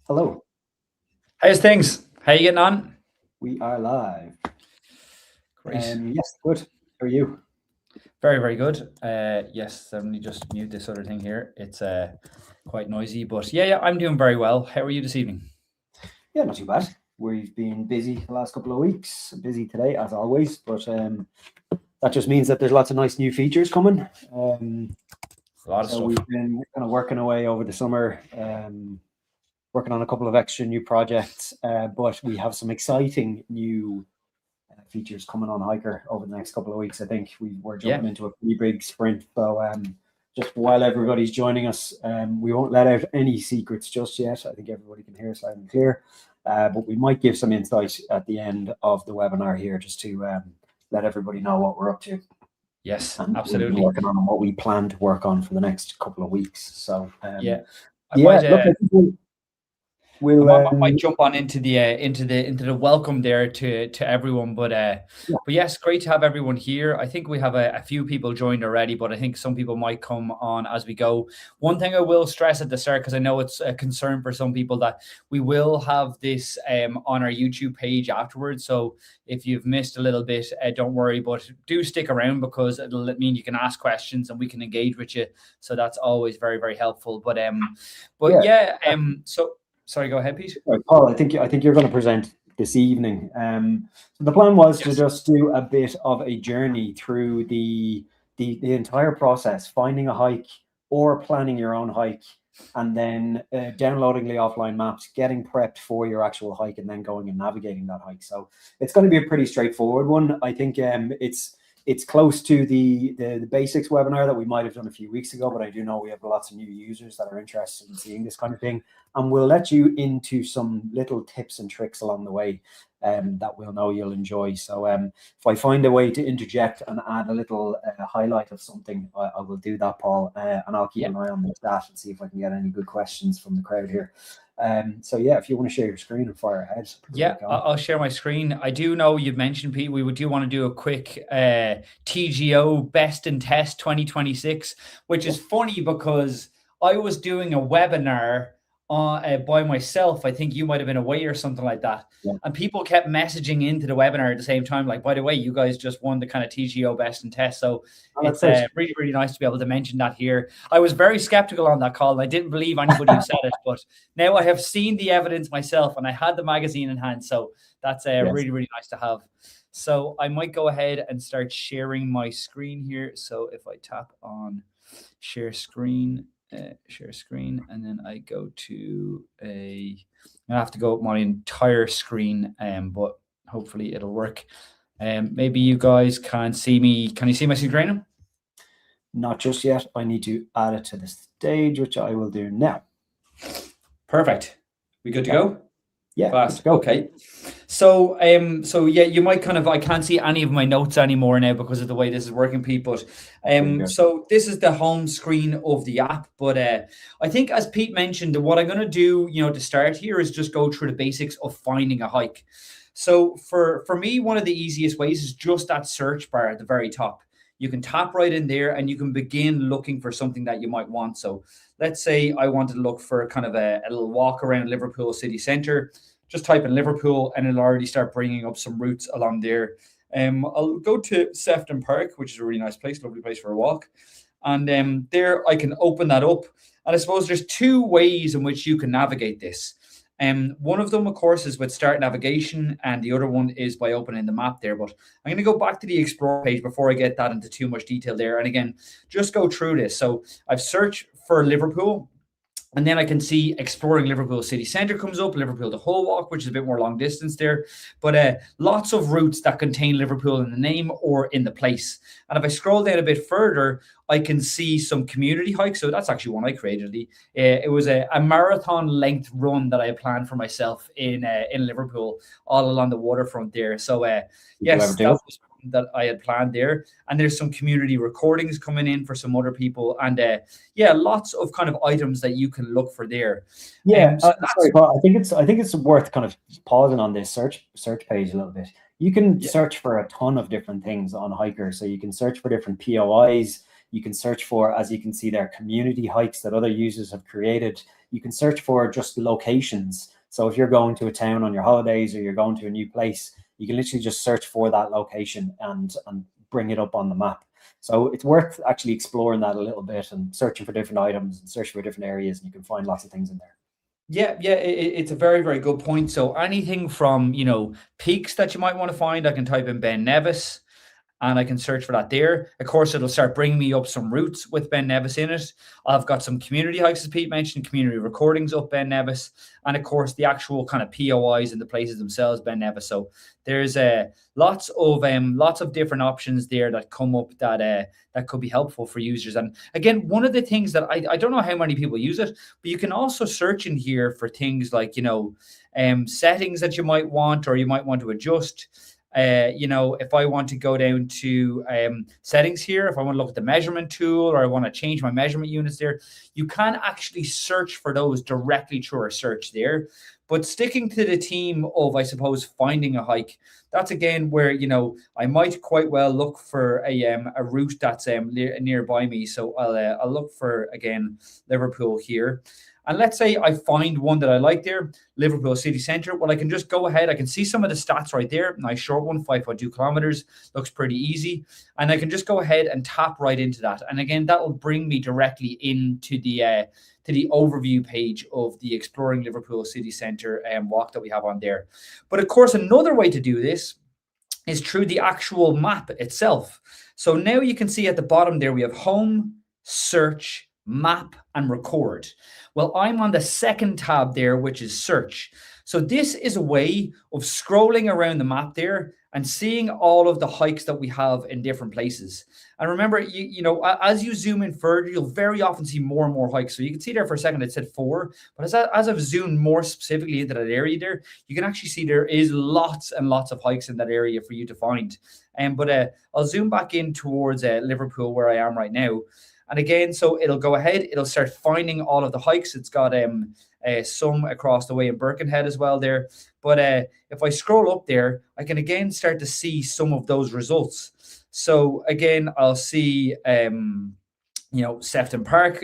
Hello, How's things? How you getting on? we are live. Great. Yes, good. How are you? Very, very good. Yes, let me just mute this other thing here. It's quite noisy, but yeah, I'm doing very well. How are you this evening? Yeah, not too bad. We've been busy the last couple of weeks. Busy today, as always, but that just means that there's lots of nice new features coming. A lot of So stuff. we've been kind of working away over the summer, working on a couple of extra new projects, but we have some exciting new features coming on HiiKER over the next couple of weeks. I think we're Yeah, jumping into a pretty big sprint. So just while everybody's joining us, we won't let out any secrets just yet. I think everybody can hear us loud and clear. But we might give some insight at the end of the webinar here just to let everybody know what we're up to yes, and what we've been absolutely. working on and what we plan to work on for the next couple of weeks. So Yeah, I yeah, might look, I think we'll I might jump on into the welcome there to everyone, yeah, but yes, great to have everyone here. I think we have a few people joined already, but I think some people might come on as we go. One thing I will stress at the start, because I know it's a concern for some people, that we will have this on our YouTube page afterwards. So if you've missed a little bit, don't worry, but do stick around because it'll mean you can ask questions and we can engage with you. So that's always very, very helpful. But yeah. yeah, so. Sorry, go ahead, Pete. Right, Paul, I think you're going to present this evening. So the plan was to Yes. just do a bit of a journey through the entire process, finding a hike or planning your own hike, and then downloading the offline maps, getting prepped for your actual hike, and then going and navigating that hike. So it's going to be a pretty straightforward one. I think it's close to the basics webinar that we might have done a few weeks ago, but I do know we have lots of new users that are interested in seeing this kind of thing, and we'll let you into some little tips and tricks along the way that we'll know you'll enjoy. So if I find a way to interject and add a little highlight of something, I will do that, Paul, and I'll keep Yeah. an eye on the chat and see if I can get any good questions from the crowd here. So yeah, if you want to share your screen and fire ahead, we'll Yeah, get going. I'll share my screen. I do know you've mentioned, Pete, we do want to do a quick TGO Best in Test 2026, which Yeah, is funny because I was doing a webinar by myself. I think you might have been away or something like that. yeah. And people kept messaging into the webinar at the same time, like, by the way, you guys just won the kind of TGO Best in Test. So Oh, that's it's great. really, really nice to be able to mention that here. I was very skeptical on that call and I didn't believe anybody who said it, but now I have seen the evidence myself and I had the magazine in hand. So that's Yes. really, really nice to have. So I might go ahead and start sharing my screen here. So if I tap on share screen, and then I go to I have to go my entire screen, but hopefully it'll work. Maybe you guys can see me. Can you see my screen? Not just yet. I need to add it to the stage, which I will do now. Perfect. We good to Yeah, go? yeah, let's Fast. go. Okay. So yeah, you might kind of I can't see any of my notes anymore now because of the way this is working, Pete. But That's really good. so this is the home screen of the app. But I think as Pete mentioned, what I'm gonna do, to start here is just go through the basics of finding a hike. So for me, one of the easiest ways is just that search bar at the very top. You can tap right in there and you can begin looking for something that you might want. So let's say I wanted to look for kind of a little walk around Liverpool city centre. Just type in Liverpool and it'll already start bringing up some routes along there. I'll go to Sefton Park, which is a really nice place, lovely place for a walk. And there I can open that up. And I suppose there's two ways in which you can navigate this. One of them, of course, is with start navigation, and the other one is by opening the map there. But I'm going to go back to the explore page before I get that into too much detail there. And again, just go through this. So I've searched for Liverpool. And then I can see exploring Liverpool city centre comes up, Liverpool the whole walk, which is a bit more long distance there. But lots of routes that contain Liverpool in the name or in the place. And if I scroll down a bit further, I can see some community hikes. So that's actually one I created. It was a marathon length run that I had planned for myself in Liverpool, all along the waterfront there. So Did you ever yes, do that it? was that I had planned there. And there's some community recordings coming in for some other people. And yeah, lots of kind of items that you can look for there. Yeah, So that's sorry, Paul. I think it's worth kind of pausing on this search page a little bit. You can yeah, search for a ton of different things on HiiKER. So you can search for different POIs. You can search for, as you can see there, community hikes that other users have created. You can search for just locations. So if you're going to a town on your holidays or you're going to a new place, you can literally just search for that location and bring it up on the map. So it's worth actually exploring that a little bit and searching for different items and searching for different areas, and you can find lots of things in there. Yeah, it's a very, very good point. So anything from, peaks that you might want to find, I can type in Ben Nevis and I can search for that there. Of course, it'll start bringing me up some routes with Ben Nevis in it. I've got some community hikes, as Pete mentioned, community recordings up Ben Nevis, and of course, the actual kind of POIs and the places themselves, Ben Nevis. So there's lots of different options there that come up that could be helpful for users. And again, one of the things that I don't know how many people use it, but you can also search in here for things like settings that you might want or you might want to adjust. If I want to go down to settings here, if I want to look at the measurement tool or I want to change my measurement units there, you can actually search for those directly through our search there. But sticking to the theme of, I suppose, finding a hike, that's again where, I might quite well look for a route that's nearby me. So I'll look for, again, Liverpool here. And let's say I find one that I like there, Liverpool city centre. Well, I can just go ahead. I can see some of the stats right there. Nice short one, 5.2 kilometers. Looks pretty easy. And I can just go ahead and tap right into that. And again, that will bring me directly into the overview page of the Exploring Liverpool City Centre walk that we have on there. But of course, another way to do this is through the actual map itself. So now you can see at the bottom there, we have home, search, map, and record. Well, I'm on the second tab there, which is search. So this is a way of scrolling around the map there and seeing all of the hikes that we have in different places. And remember, as you zoom in further, you'll very often see more and more hikes. So you can see there for a second, it said 4, but as I've zoomed more specifically into that area there, you can actually see there is lots and lots of hikes in that area for you to find. But I'll zoom back in towards Liverpool where I am right now. And again, so it'll go ahead, it'll start finding all of the hikes. It's got some across the way in Birkenhead as well there. But if I scroll up there, I can again start to see some of those results. So again, I'll see, Sefton Park,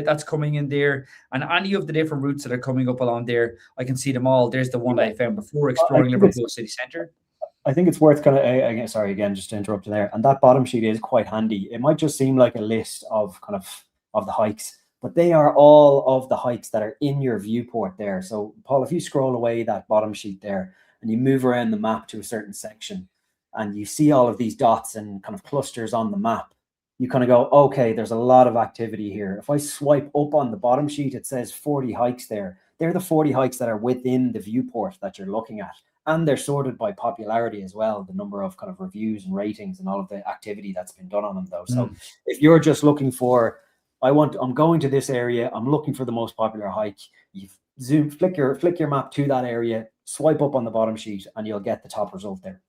that's coming in there. And any of the different routes that are coming up along there, I can see them all. There's the one that I found before, Exploring Liverpool City Centre. I think it's worth kind of, sorry, again, just to interrupt you there. And that bottom sheet is quite handy. It might just seem like a list of of the hikes, but they are all of the hikes that are in your viewport there. So Paul, if you scroll away that bottom sheet there and you move around the map to a certain section and you see all of these dots and kind of clusters on the map, you kind of go, okay, there's a lot of activity here. If I swipe up on the bottom sheet, it says 40 hikes there. They're the 40 hikes that are within the viewport that you're looking at. And they're sorted by popularity as well, the number of kind of reviews and ratings and all of the activity that's been done on them though. So if you're just looking for, I'm going to this area, I'm looking for the most popular hike, you flick your map to that area, swipe up on the bottom sheet, and you'll get the top result there.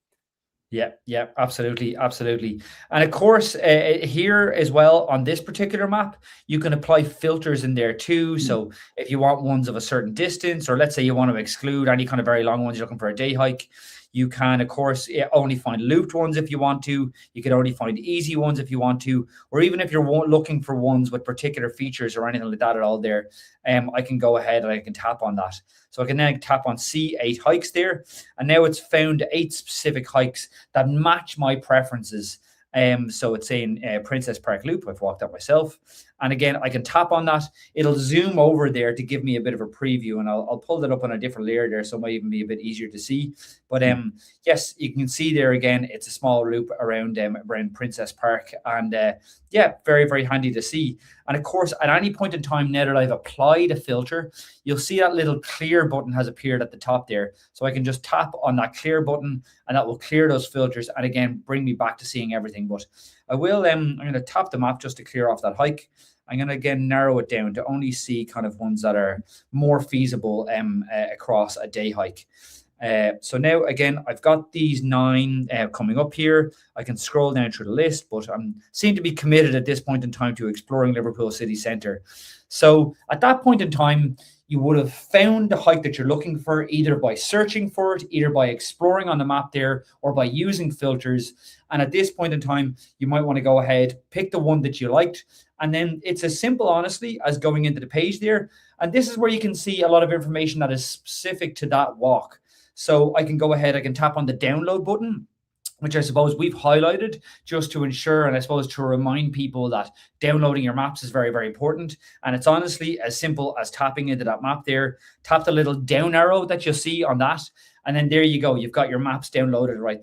Yeah, absolutely. And of course, here as well on this particular map, you can apply filters in there too. So if you want ones of a certain distance, or let's say you want to exclude any kind of very long ones, you're looking for a day hike, you can, of course, only find looped ones if you want to. You can only find easy ones if you want to, or even if you're looking for ones with particular features or anything like that at all there, I can go ahead and I can tap on that. So I can then tap on see 8 hikes there, and now it's found 8 specific hikes that match my preferences. So it's saying Princess Park Loop. I've walked that myself. And again, I can tap on that. It'll zoom over there to give me a bit of a preview, and I'll pull that up on a different layer there, so it might even be a bit easier to see. But yes, you can see there again, it's a small loop around Princess Park, and yeah, very, very handy to see. And of course, at any point in time now that I've applied a filter, you'll see that little clear button has appeared at the top there. So I can just tap on that clear button, and that will clear those filters and again bring me back to seeing everything. But I will I'm going to tap the map just to clear off that hike. I'm going to again narrow it down to only see kind of ones that are more feasible across a day hike. So now again, I've got these 9 coming up here. I can scroll down through the list, but I'm seem to be committed at this point in time to exploring Liverpool City Centre. So at that point in time, you would have found the hike that you're looking for either by searching for it, either by exploring on the map there, or by using filters. And at this point in time, you might want to go ahead, pick the one that you liked. And then it's as simple, honestly, as going into the page there. And this is where you can see a lot of information that is specific to that walk. So I can go ahead, I can tap on the download button, which I suppose we've highlighted just to ensure, and I suppose to remind people that downloading your maps is very, very important. And it's honestly as simple as tapping into that map there, tap the little down arrow that you'll see on that, and then there you go. You've got your maps downloaded like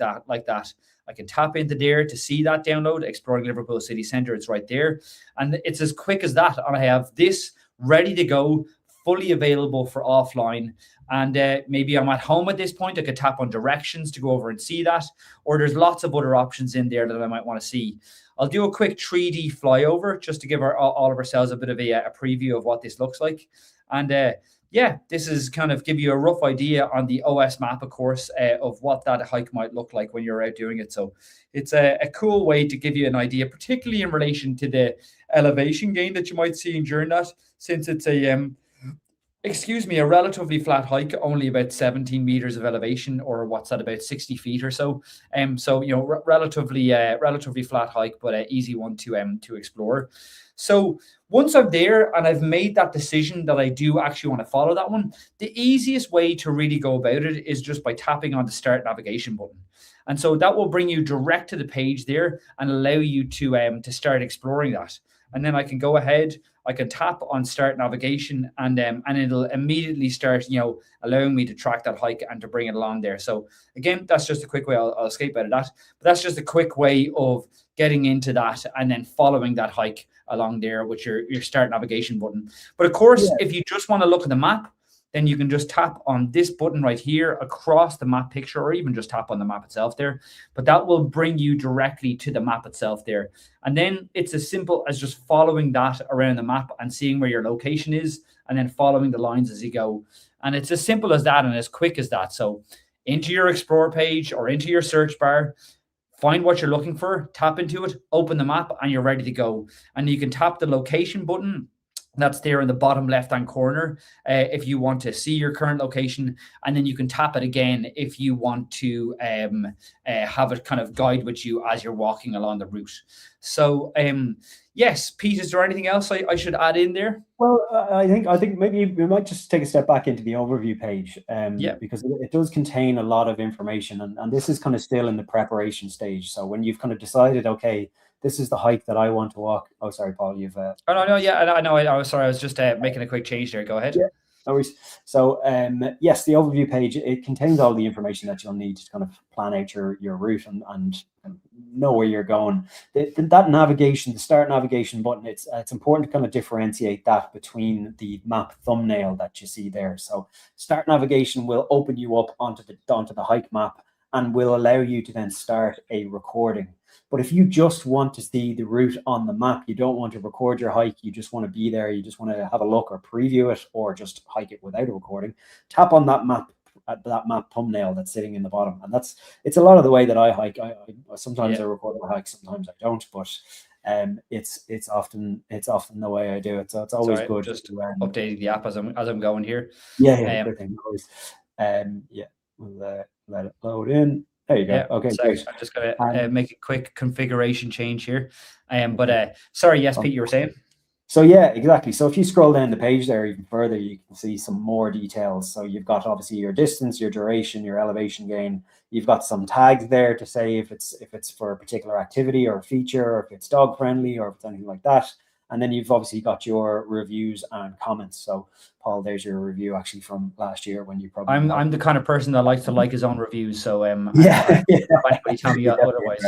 that. I can tap into there to see that download, Exploring Liverpool City Centre. It's right there. And it's as quick as that. And I have this ready to go, fully available for offline. And maybe I'm at home at this point. I could tap on directions to go over and see that. Or there's lots of other options in there that I might want to see. I'll do a quick 3D flyover just to give all of ourselves a bit of a preview of what this looks like. And yeah, this is kind of give you a rough idea on the OS map, of course, of what that hike might look like when you're out doing it. So it's a cool way to give you an idea, particularly in relation to the elevation gain that you might see during that, since it's a relatively flat hike, only about 17 meters of elevation, or what's that, about 60 feet or so. So relatively flat hike, but an easy one to explore. So once I'm there and I've made that decision that I do actually want to follow that one, the easiest way to really go about it is just by tapping on the Start Navigation button. And so that will bring you direct to the page there and allow you to start exploring that. And then I can go ahead, I can tap on Start Navigation, and it'll immediately start, allowing me to track that hike and to bring it along there. So again, that's just a quick way. I'll escape out of that, but that's just a quick way of getting into that and then following that hike along there with your Start Navigation button. But of course, if you just want to look at the map, then you can just tap on this button right here across the map picture, or even just tap on the map itself there. But that will bring you directly to the map itself there. And then it's as simple as just following that around the map and seeing where your location is, and then following the lines as you go. And it's as simple as that and as quick as that. So into your Explore page or into your search bar, find what you're looking for, tap into it, open the map, and you're ready to go. And you can tap the location button that's there in the bottom left-hand corner if you want to see your current location, and then you can tap it again if you want to have it kind of guide with you as you're walking along the route. So yes, Pete, is there anything else I should add in there? Well, I think maybe we might just take a step back into the overview page, because it does contain a lot of information, and this is kind of still in the preparation stage. So when you've kind of decided, okay, this is the hike that I want to walk. Oh, sorry, Paul, you've... Oh, no, yeah, I know. I was sorry. I was just making a quick change there. Go ahead. Yeah, no worries. So, yes, the overview page, it contains all the information that you'll need to kind of plan out your route and know where you're going. That navigation, the Start Navigation button, it's important to kind of differentiate that between the map thumbnail that you see there. So Start Navigation will open you up onto the hike map and will allow you to then start a recording. But if you just want to see the route on the map, you don't want to record your hike, you just want to be there, you just want to have a look or preview it, or just hike it without a recording, tap on that map thumbnail that's sitting in the bottom. And it's a lot of the way that I hike. I sometimes I record my hike, sometimes I don't, but it's often the way I do it. So it's always good. Just updating the app as I'm going here. Yeah, always. We'll let it load in. There you go. Yeah, okay, sorry, I'm just going to make a quick configuration change here. Sorry, yes, Pete, you were saying? So yeah, exactly. So if you scroll down the page there even further, you can see some more details. So you've got obviously your distance, your duration, your elevation gain. You've got some tags there to say if it's for a particular activity or a feature, or if it's dog friendly, or if it's anything like that. And then you've obviously got your reviews and comments. So Paul, there's your review actually from last year when you probably... I'm the kind of person that likes to like his own reviews. So anybody tell me otherwise.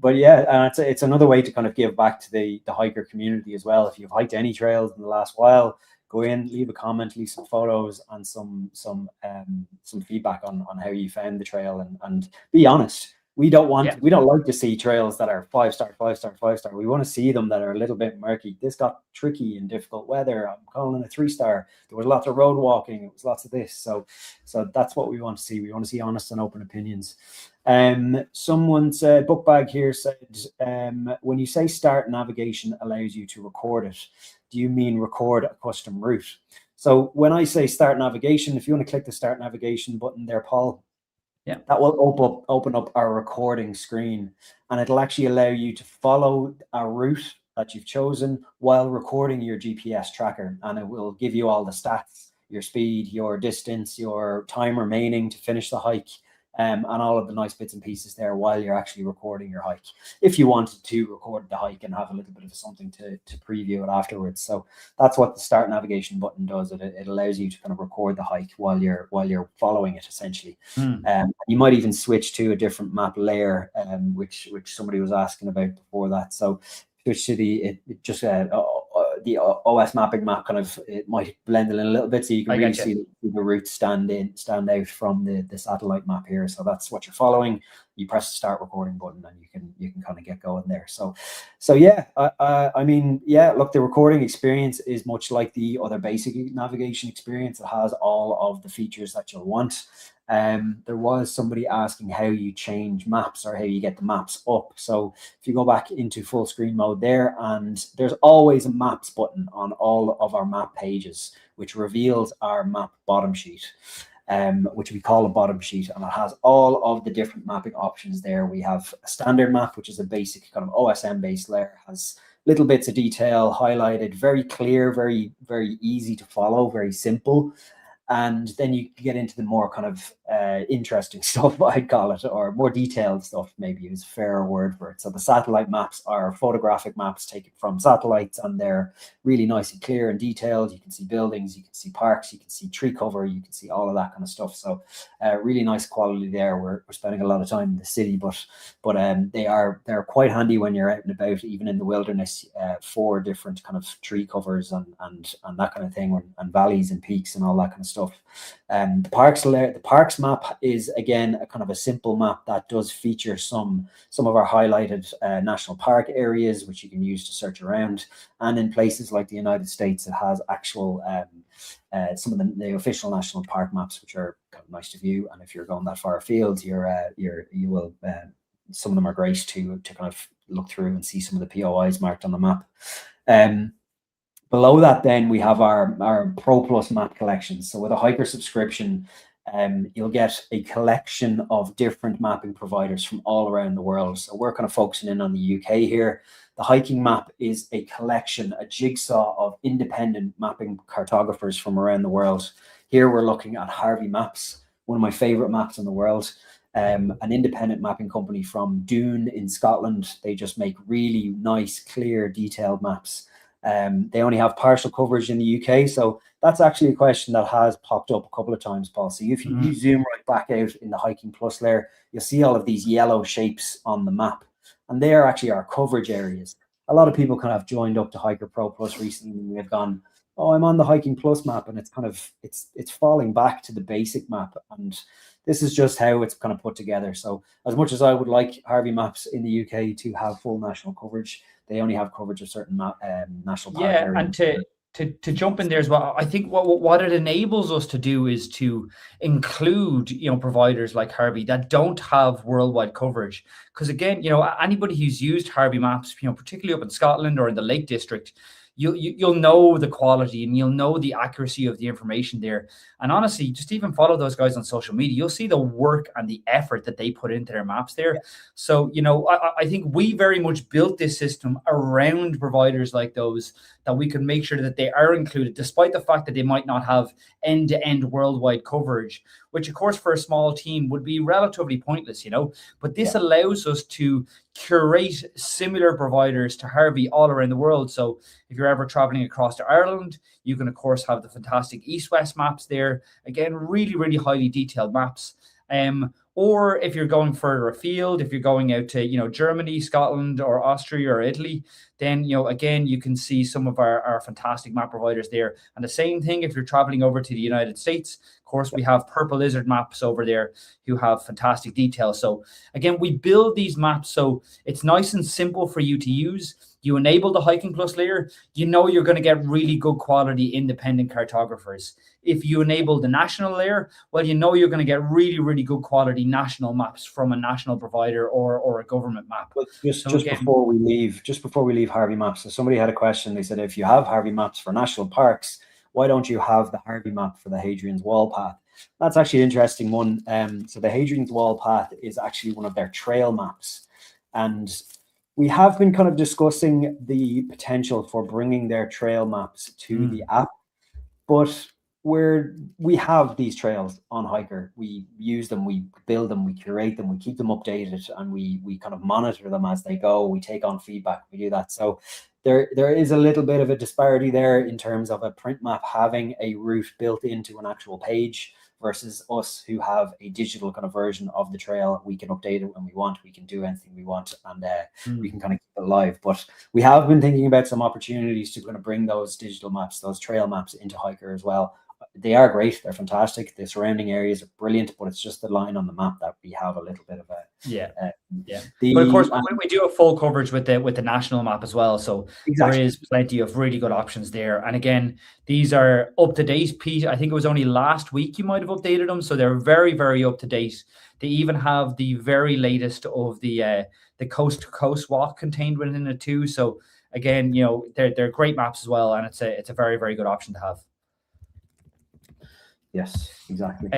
But yeah, it's another way to kind of give back to the hiker community as well. If you've hiked any trails in the last while, go in, leave a comment, leave some photos and some feedback on how you found the trail, and be honest. We don't like to see trails that are 5-star, 5-star, 5-star. We want to see them that are a little bit murky. This got tricky in difficult weather. I'm calling it a 3-star. There was lots of road walking. It was lots of this. So that's what we want to see. We want to see honest and open opinions. Someone said, Bookbag here said, when you say Start Navigation allows you to record it, do you mean record a custom route? So when I say start navigation, if you want to click the start navigation button there, Paul, that will open up our recording screen, and it'll actually allow you to follow a route that you've chosen while recording your GPS tracker, and it will give you all the stats, your speed, your distance, your time remaining to finish the hike, and all of the nice bits and pieces there while you're actually recording your hike, if you wanted to record the hike and have a little bit of something to preview it afterwards. So that's what the start navigation button does. It allows you to kind of record the hike while you're following it, essentially. You might even switch to a different map layer, which somebody was asking about before that. So switch to the OS mapping map, kind of, it might blend it in a little bit, so you can really see the route stand out from the satellite map here. So that's what you're following. You press the start recording button, and you can kind of get going there. So yeah, I mean, yeah, look, the recording experience is much like the other basic navigation experience. It has all of the features that you'll want. There was somebody asking how you change maps or how you get the maps up. So if you go back into full screen mode there, and there's always a maps button on all of our map pages, which reveals our map bottom sheet, which we call a bottom sheet, and it has all of the different mapping options there. We have a standard map, which is a basic kind of OSM based layer, has little bits of detail highlighted, very clear, very, very easy to follow, very simple. And then you get into the more kind of interesting stuff, I'd call it, or more detailed stuff, maybe is a fairer word for it. So the satellite maps are photographic maps taken from satellites, and they're really nice and clear and detailed. You can see buildings, you can see parks, you can see tree cover, you can see all of that kind of stuff. So really nice quality there. We're spending a lot of time in the city, but they're quite handy when you're out and about, even in the wilderness, for different kind of tree covers and that kind of thing, and valleys and peaks and all that kind of stuff. The parks map is, again, a kind of a simple map that does feature some of our highlighted national park areas, which you can use to search around. And in places like the United States, it has actual some of the official national park maps, which are kind of nice to view. And if you're going that far afield, you will some of them are great to kind of look through and see some of the POIs marked on the map. Below that, then, we have our Pro Plus map collections. So with a HiiKER subscription, you'll get a collection of different mapping providers from all around the world. So we're kind of focusing in on the UK here. The hiking map is a collection, a jigsaw of independent mapping cartographers from around the world. Here we're looking at Harvey Maps, one of my favorite maps in the world. An independent mapping company from Doon in Scotland. They just make really nice, clear, detailed maps. They only have partial coverage in the UK, so that's actually a question that has popped up a couple of times, Paul. So if you zoom right back out in the Hiking Plus layer, you'll see all of these yellow shapes on the map, and they are actually our coverage areas. A lot of people kind of have joined up to HiiKER Pro Plus recently, and they've gone, oh, I'm on the Hiking Plus map, and it's kind of it's falling back to the basic map, and this is just how it's kind of put together. So as much as I would like Harvey Maps in the UK to have full national coverage, they only have coverage of certain national park areas. And to jump in there as well, I think what it enables us to do is to include, providers like Harvey that don't have worldwide coverage. Because again, anybody who's used Harvey Maps, particularly up in Scotland or in the Lake District, you'll know the quality and you'll know the accuracy of the information there. And honestly, just even follow those guys on social media. You'll see the work and the effort that they put into their maps there. Yeah. So, I think we very much built this system around providers like those, that we can make sure that they are included, despite the fact that they might not have end-to-end worldwide coverage, which of course for a small team would be relatively pointless, but this allows us to curate similar providers to Harvey all around the world. So if you're ever traveling across to Ireland, you can of course have the fantastic east-west maps there. Again, really, really highly detailed maps. Or if you're going further afield, if you're going out to, Germany, Scotland, or Austria or Italy, then, again, you can see some of our fantastic map providers there. And the same thing if you're traveling over to the United States. Of course, we have Purple Lizard Maps over there who have fantastic details. So again, we build these maps so it's nice and simple for you to use. You enable the Hiking Plus layer, you're going to get really good quality independent cartographers. If you enable the national layer, well, you're going to get really, really good quality national maps from a national provider or a government map. Well, just before we leave Harvey maps. So somebody had a question. They said, if you have Harvey maps for national parks, why don't you have the Harvey map for the Hadrian's Wall path? That's actually an interesting one. So the Hadrian's Wall path is actually one of their trail maps. And we have been kind of discussing the potential for bringing their trail maps to the app, but we have these trails on HiiKER. We use them, we build them, we curate them, we keep them updated, and we kind of monitor them as they go. We take on feedback, we do that. So there is a little bit of a disparity there in terms of a print map having a route built into an actual page versus us who have a digital kind of version of the trail. We can update it when we want, we can do anything we want, and we can kind of keep it live. But we have been thinking about some opportunities to kind of bring those digital maps, those trail maps into HiiKER as well. They are great, they're fantastic, the surrounding areas are brilliant, but it's just the line on the map that we have a little bit of a but of course we do have full coverage with the national map as well, so exactly. There is plenty of really good options there. And again, these are up to date, Pete. I think it was only last week you might have updated them, so they're very, very up to date. They even have the very latest of the coast to coast walk contained within it too. So again, you know, they're great maps as well, and it's a very, very good option to have. Yes, exactly.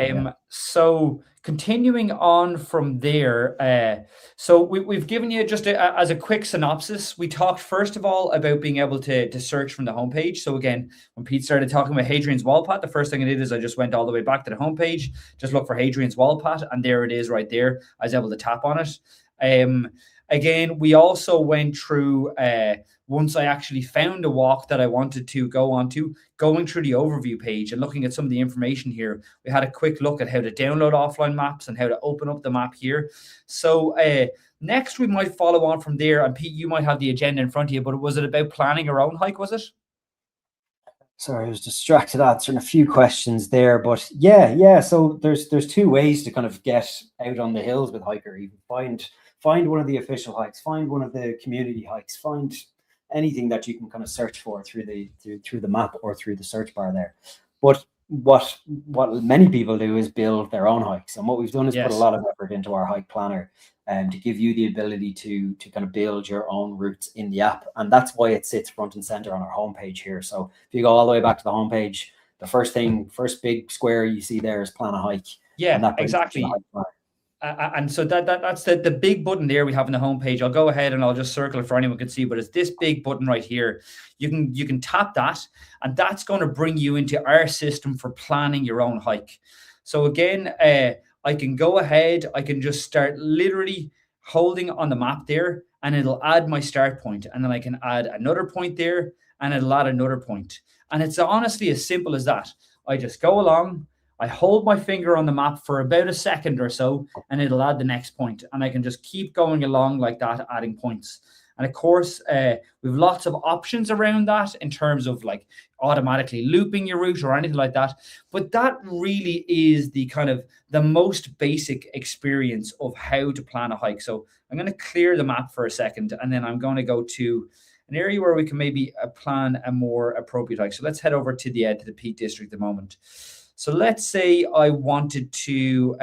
So continuing on from there, so we've given you just as a quick synopsis. We talked first of all about being able to search from the homepage. So again, when Pete started talking about Hadrian's Wall path, the first thing I did is I just went all the way back to the homepage, just look for Hadrian's Wall path, and there it is right there. I was able to tap on it. Again, we also went through, once I actually found a walk that I wanted to go onto, going through the overview page and looking at some of the information here. We had a quick look at how to download offline maps and how to open up the map here. So next we might follow on from there. And Pete, you might have the agenda in front of you, but was it about planning your own hike, was it? Sorry, I was distracted answering a few questions there, but yeah. So there's two ways to kind of get out on the hills with HiiKER. You can find one of the official hikes, find one of the community hikes, find anything that you can kind of search for through the map or through the search bar there. But what many people do is build their own hikes, and what we've done is put a lot of effort into our hike planner to give you the ability to kind of build your own routes in the app, and that's why it sits front and center on our homepage here. So if you go all the way back to the homepage, the first big square you see there is plan a hike. Yeah, exactly. And so that's the big button there we have on the homepage. I'll go ahead and I'll just circle it for anyone can see, but it's this big button right here. You can tap that, and that's going to bring you into our system for planning your own hike. So again, I can go ahead, I can just start literally holding on the map there, and it'll add my start point, and then I can add another point there, and it'll add another point. And it's honestly as simple as that. I just go along, I hold my finger on the map for about a second or so, and it'll add the next point. And I can just keep going along like that, adding points. And of course, we have lots of options around that in terms of like automatically looping your route or anything like that. But that really is the kind of the most basic experience of how to plan a hike. So I'm going to clear the map for a second, and then I'm going to go to an area where we can maybe plan a more appropriate hike. So let's head over to the Peak District at the moment. So let's say I wanted to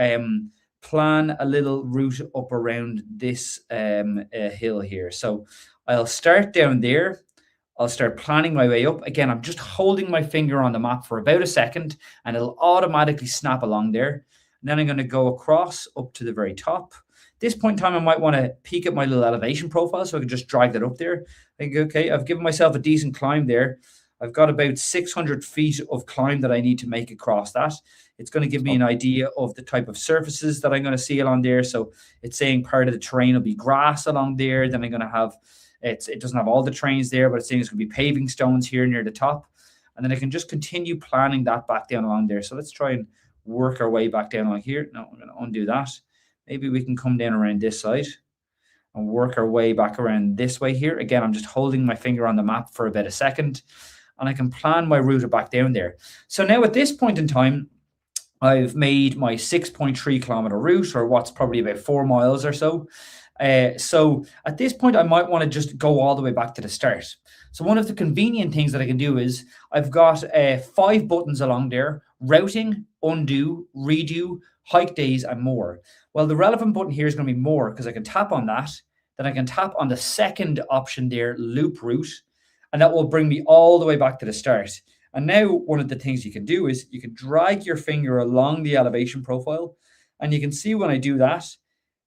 plan a little route up around this hill here. So I'll start down there. I'll start planning my way up. Again, I'm just holding my finger on the map for about a second, and it'll automatically snap along there. And then I'm going to go across up to the very top. At this point in time, I might want to peek at my little elevation profile, so I can just drag that up there. I think, okay, I've given myself a decent climb there. I've got about 600 feet of climb that I need to make across that. It's going to give me an idea of the type of surfaces that I'm going to see along there. So it's saying part of the terrain will be grass along there. Then I'm going to have, it doesn't have all the terrains there, but it's saying it's going to be paving stones here near the top. And then I can just continue planning that back down along there. So let's try and work our way back down along here. No, I'm going to undo that. Maybe we can come down around this side and work our way back around this way here. Again, I'm just holding my finger on the map for about a second, and I can plan my route back down there. So now at this point in time, I've made my 6.3 kilometer route, or what's probably about 4 miles or so. So at this point, I might want to just go all the way back to the start. So one of the convenient things that I can do is I've got 5 buttons along there: routing, undo, redo, hike days, and more. Well, the relevant button here is going to be more, because I can tap on that. then I can tap on the second option there, loop route, and that will bring me all the way back to the start. And now one of the things you can do is you can drag your finger along the elevation profile, and you can see when I do that,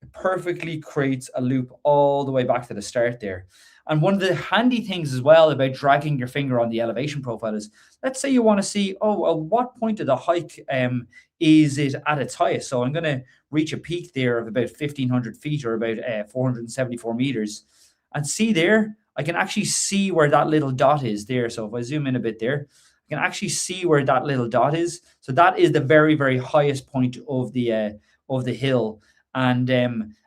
it perfectly creates a loop all the way back to the start there. And one of the handy things as well about dragging your finger on the elevation profile is, let's say you want to see, what point of the hike is it at its highest? So I'm going to reach a peak there of about 1,500 feet or about 474 meters. And see there, I can actually see where that little dot is there. So if I zoom in a bit there, I can actually see where that little dot is. So that is the very, very highest point of the hill.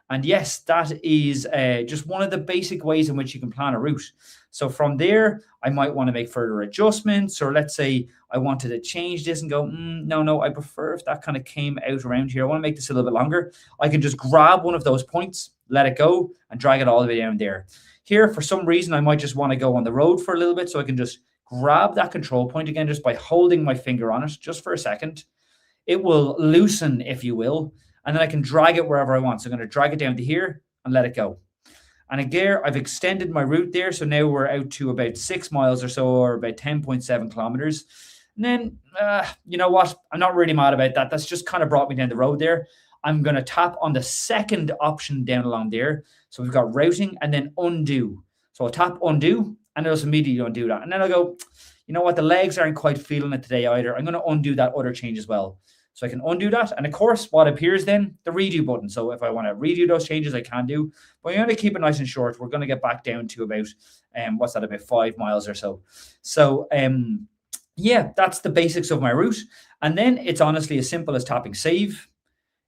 And yes, that is just one of the basic ways in which you can plan a route. So from there, I might want to make further adjustments, or let's say I wanted to change this and go, no, I prefer if that kind of came out around here. I want to make this a little bit longer. I can just grab one of those points, let it go, and drag it all the way down there. Here, for some reason, I might just want to go on the road for a little bit, so I can just grab that control point again just by holding my finger on it just for a second. It will loosen, if you will, and then I can drag it wherever I want. So I'm going to drag it down to here and let it go. And again, I've extended my route there. So now we're out to about 6 miles or so, or about 10.7 kilometers. And then, you know what? I'm not really mad about that. That's just kind of brought me down the road there. I'm going to tap on the second option down along there. So we've got routing and then undo. So I'll tap undo and it'll immediately undo that. And then I'll go, you know what? The legs aren't quite feeling it today either. I'm going to undo that other change as well. So I can undo that. And of course, what appears then? The redo button. So if I want to redo those changes, I can do. But I'm going to keep it nice and short. We're going to get back down to about, about 5 miles or so. So, yeah, that's the basics of my route. And then it's honestly as simple as tapping save.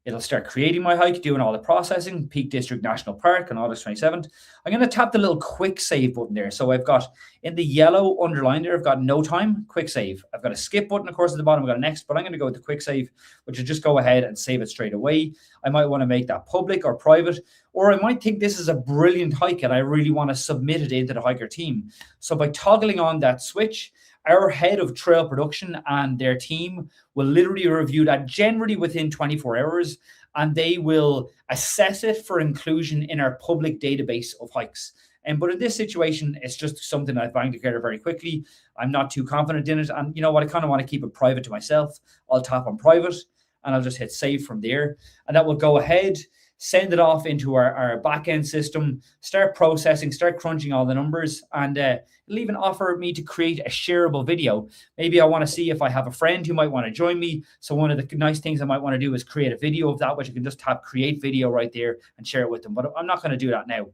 It'll start creating my hike, doing all the processing, Peak District National Park on August 27th. I'm going to tap the little quick save button there. So I've got in the yellow underline there, I've got no time, quick save. I've got a skip button, of course, at the bottom. I've got a next, but I'm going to go with the quick save, which is just go ahead and save it straight away. I might want to make that public or private, or I might think this is a brilliant hike and I really want to submit it into the HiiKER team. So by toggling on that switch, our head of trail production and their team will literally review that generally within 24 hours, and they will assess it for inclusion in our public database of hikes. But in this situation, it's just something I've banged together very quickly. I'm not too confident in it. And you know what? I kind of want to keep it private to myself. I'll tap on private and I'll just hit save from there. And that will go ahead, send it off into our back-end system, start processing, start crunching all the numbers, and it'll even offer me to create a shareable video. Maybe I want to see if I have a friend who might want to join me. So one of the nice things I might want to do is create a video of that, which you can just tap create video right there and share it with them. But I'm not going to do that now.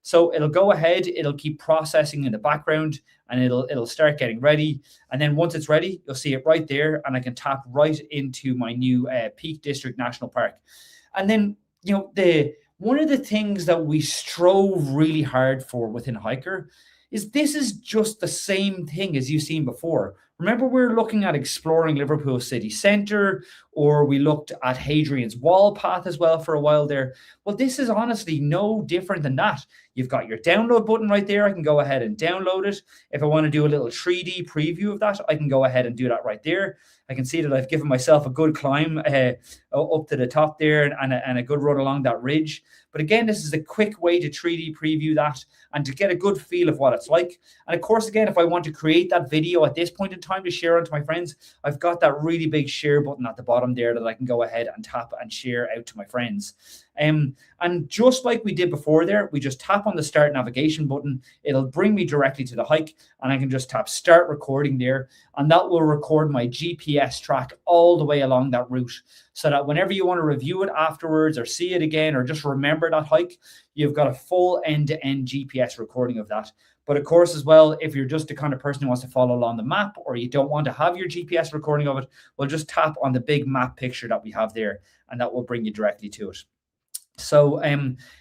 So it'll go ahead, it'll keep processing in the background, and it'll start getting ready. And then once it's ready, you'll see it right there, and I can tap right into my new Peak District National Park. And then, you know, one of the things that we strove really hard for within HiiKER is this is just the same thing as you've seen before. Remember, we were looking at exploring Liverpool city centre, or we looked at Hadrian's Wall path as well for a while there. Well, this is honestly no different than that. You've got your download button right there. I can go ahead and download it. If I want to do a little 3D preview of that, I can go ahead and do that right there. I can see that I've given myself a good climb up to the top there and a good run along that ridge. But again, this is a quick way to 3D preview that and to get a good feel of what it's like. And of course, again, if I want to create that video at this point in time to share onto my friends, I've got that really big share button at the bottom there that I can go ahead and tap and share out to my friends. And just like we did before there, we just tap on the start navigation button. It'll bring me directly to the hike, and I can just tap start recording there, and that will record my GPS track all the way along that route, so that whenever you want to review it afterwards or see it again or just remember that hike, you've got a full end-to-end GPS recording of that. But of course, as well, if you're just the kind of person who wants to follow along the map, or you don't want to have your GPS recording of it, well, just tap on the big map picture that we have there, and that will bring you directly to it. So,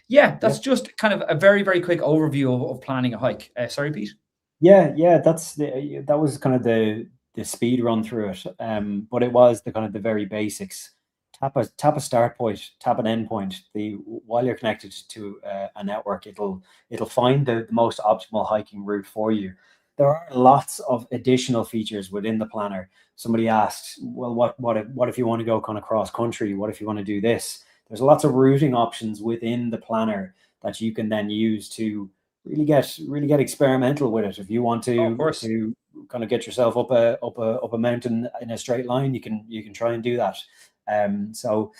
yeah, that's just kind of a very, very quick overview of planning a hike. Sorry, Pete. Yeah, that was kind of the speed run through it. But it was the kind of the very basics. Tap a start point, tap an end point. While you're connected to a network, it'll find the most optimal hiking route for you. There are lots of additional features within the planner. Somebody asked, well, what if you want to go kind of cross country? What if you want to do this? There's lots of routing options within the planner that you can then use to really get experimental with it. If you want to kind of get yourself up a mountain in a straight line, you can try and do that. So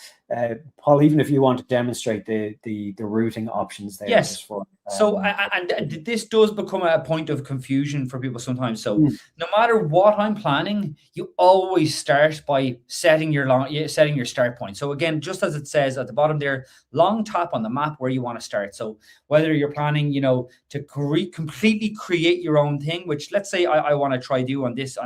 Paul, even if you want to demonstrate the routing options there, yes. just for So and this does become a point of confusion for people sometimes. So no matter what I'm planning, you always start by setting your start point. So again, just as it says at the bottom there, long tap on the map where you want to start. So whether you're planning, to completely create your own thing, which let's say I want to try do on this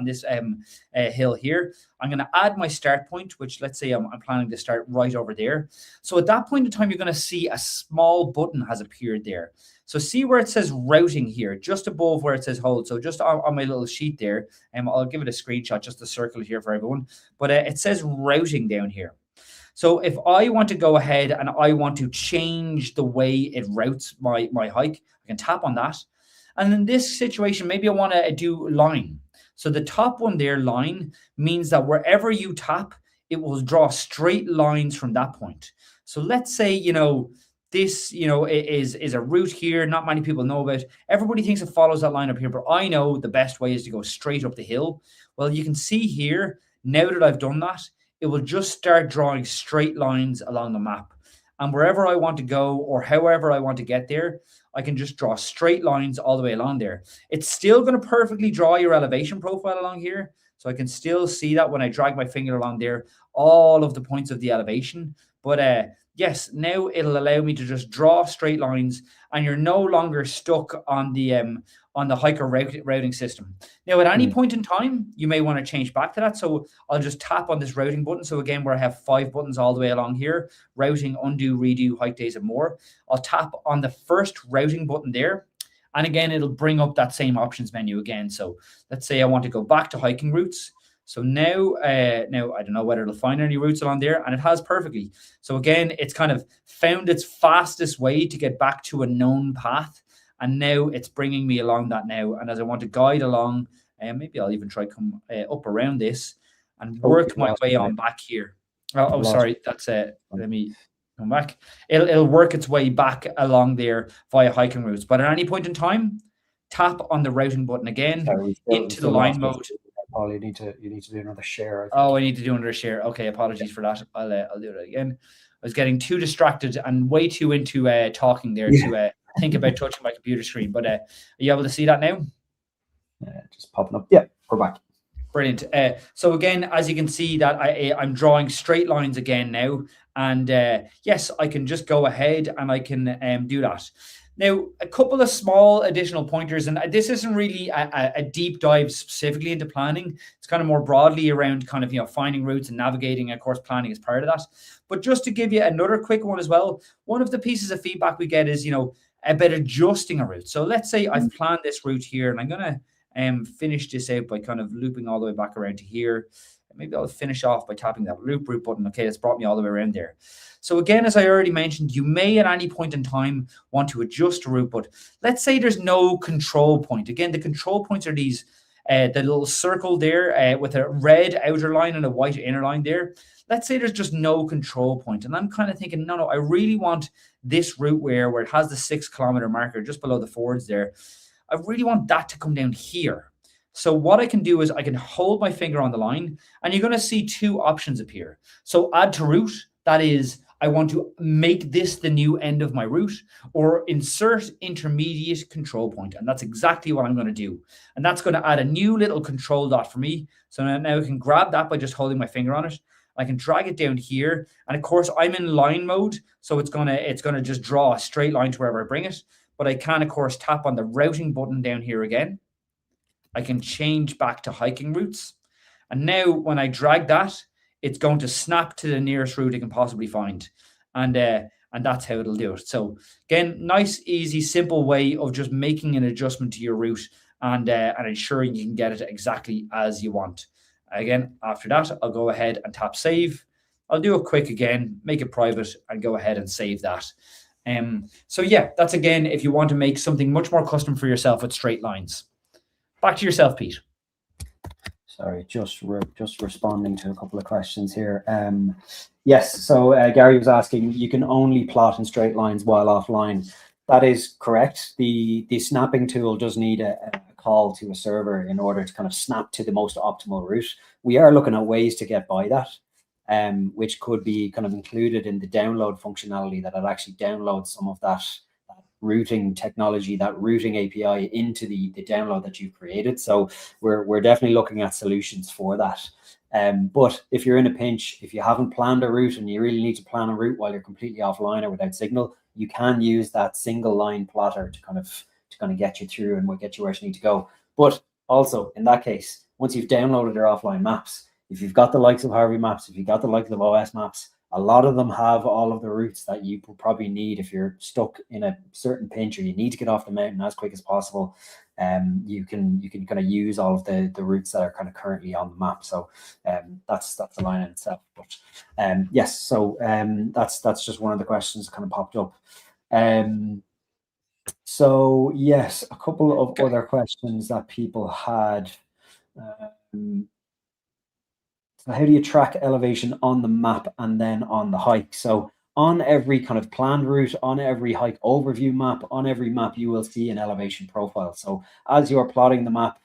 hill here, I'm going to add my start point, which let's say I'm planning to start right over there. So at that point in time, you're going to see a small button has appeared there. So see where it says routing here, just above where it says hold. So just on my little sheet there, I'll give it a screenshot, just to circle it here for everyone. But it says routing down here. So if I want to go ahead and I want to change the way it routes my hike, I can tap on that. And in this situation, maybe I want to do line. So the top one there, line, means that wherever you tap, it will draw straight lines from that point. So let's say, this, is a route here. Not many people know about. Everybody thinks it follows that line up here, but I know the best way is to go straight up the hill. Well, you can see here, now that I've done that, it will just start drawing straight lines along the map. And wherever I want to go or however I want to get there, I can just draw straight lines all the way along there. It's still going to perfectly draw your elevation profile along here. So I can still see that when I drag my finger along there, all of the points of the elevation. But yes, now it'll allow me to just draw straight lines, and you're no longer stuck on the HiiKER routing system. Now, at any point in time, you may want to change back to that. So I'll just tap on this routing button. So again, where I have 5 buttons all the way along here, routing, undo, redo, hike days and more. I'll tap on the first routing button there. And again, it'll bring up that same options menu again. So let's say I want to go back to hiking routes. So now I don't know whether it'll find any routes along there, and it has perfectly. So again, it's kind of found its fastest way to get back to a known path. And now it's bringing me along that now. And as I want to guide along, maybe I'll even try come up around this and work my way on back here. Oh, sorry. That's it. Let me come back. It'll work its way back along there via hiking routes. But at any point in time, tap on the routing button again into the line mode. Paul, you need to do another share. I need to do another share. Okay, apologies for that. I'll do it again. I was getting too distracted and way too into talking there to think about touching my computer screen. But are you able to see that now? Just popping up. Yeah, we're back. Brilliant. So again, as you can see that I'm drawing straight lines again now. And yes, I can just go ahead and I can do that. Now, a couple of small additional pointers, and this isn't really a deep dive specifically into planning. It's kind of more broadly around kind of, finding routes and navigating. Of course, planning is part of that. But just to give you another quick one as well, one of the pieces of feedback we get is, about adjusting a route. So let's say I've planned this route here, and I'm going to finish this out by kind of looping all the way back around to here. Maybe I'll finish off by tapping that loop route button. Okay, that's brought me all the way around there. So again, as I already mentioned, you may at any point in time want to adjust a route, but let's say there's no control point. Again, the control points are these, the little circle there with a red outer line and a white inner line there. Let's say there's just no control point. And I'm kind of thinking, no, I really want this route where it has the 6 kilometer marker just below the fords there. I really want that to come down here. So what I can do is I can hold my finger on the line, and you're going to see 2 options appear. So add to route, that is, I want to make this the new end of my route, or insert intermediate control point. And that's exactly what I'm going to do. And that's going to add a new little control dot for me. So now I can grab that by just holding my finger on it. I can drag it down here. And of course, I'm in line mode. So it's going to just draw a straight line to wherever I bring it. But I can, of course, tap on the routing button down here again. I can change back to hiking routes. And now when I drag that, it's going to snap to the nearest route it can possibly find. And that's how it'll do it. So again, nice, easy, simple way of just making an adjustment to your route and ensuring you can get it exactly as you want. Again, after that, I'll go ahead and tap save. I'll do it quick again, make it private, and go ahead and save that. So yeah, that's again, if you want to make something much more custom for yourself with straight lines. Back to yourself, Pete. Sorry, just responding to a couple of questions here. Yes, so Gary was asking, you can only plot in straight lines while offline. That is correct. The snapping tool does need a call to a server in order to kind of snap to the most optimal route. We are looking at ways to get by that, which could be kind of included in the download functionality, that it actually downloads some of that routing technology, that routing API into the download that you've created. So we're definitely looking at solutions for that. But if you're in a pinch, if you haven't planned a route and you really need to plan a route while you're completely offline or without signal, you can use that single line plotter to kind of get you through and get you where you need to go. But also in that case, once you've downloaded your offline maps, if you've got the likes of Harvey Maps, if you've got the likes of OS Maps, a lot of them have all of the routes that you probably need if you're stuck in a certain pinch or you need to get off the mountain as quick as possible. You can kind of use all of the routes that are kind of currently on the map. So that's the line in itself. But yes, so that's just one of the questions that kind of popped up. So yes, a couple of other questions that people had. So how do you track elevation on the map and then on the hike? So on every kind of planned route, on every hike overview map, on every map, you will see an elevation profile. So as you're plotting the map,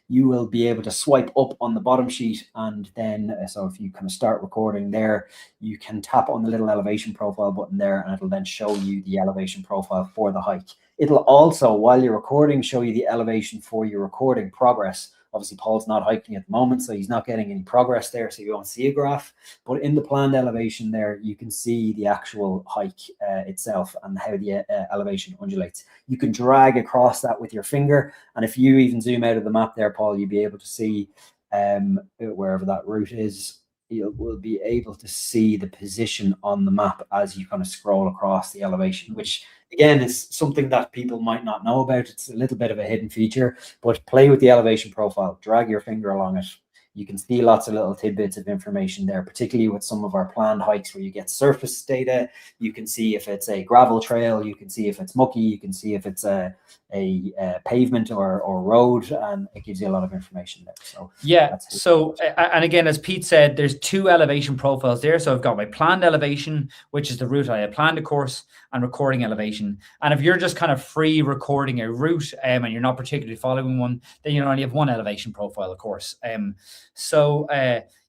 you will be able to swipe up on the bottom sheet, and then so if you kind of start recording there, you can tap on the little elevation profile button there, and it'll then show you the elevation profile for the hike. It'll also, while you're recording, show you the elevation for your recording progress. Obviously, Paul's not hiking at the moment, so he's not getting any progress there, so you won't see a graph. But in the planned elevation there, you can see the actual hike itself and how the elevation undulates. You can drag across that with your finger, and if you even zoom out of the map there, Paul, you'll be able to see wherever that route is. You will be able to see the position on the map as you kind of scroll across the elevation, which again is something that people might not know about. It's a little bit of a hidden feature, but play with the elevation profile, drag your finger along it. You can see lots of little tidbits of information there, particularly with some of our planned hikes where you get surface data. You can see if it's a gravel trail, you can see if it's mucky, you can see if it's a pavement or road, and it gives you a lot of information there. So yeah, so and again, as Pete said, there's two elevation profiles there. So I've got my planned elevation, which is the route I have planned, of course, and recording elevation. And if you're just kind of free recording a route and you're not particularly following one, then you only have one elevation profile, of course.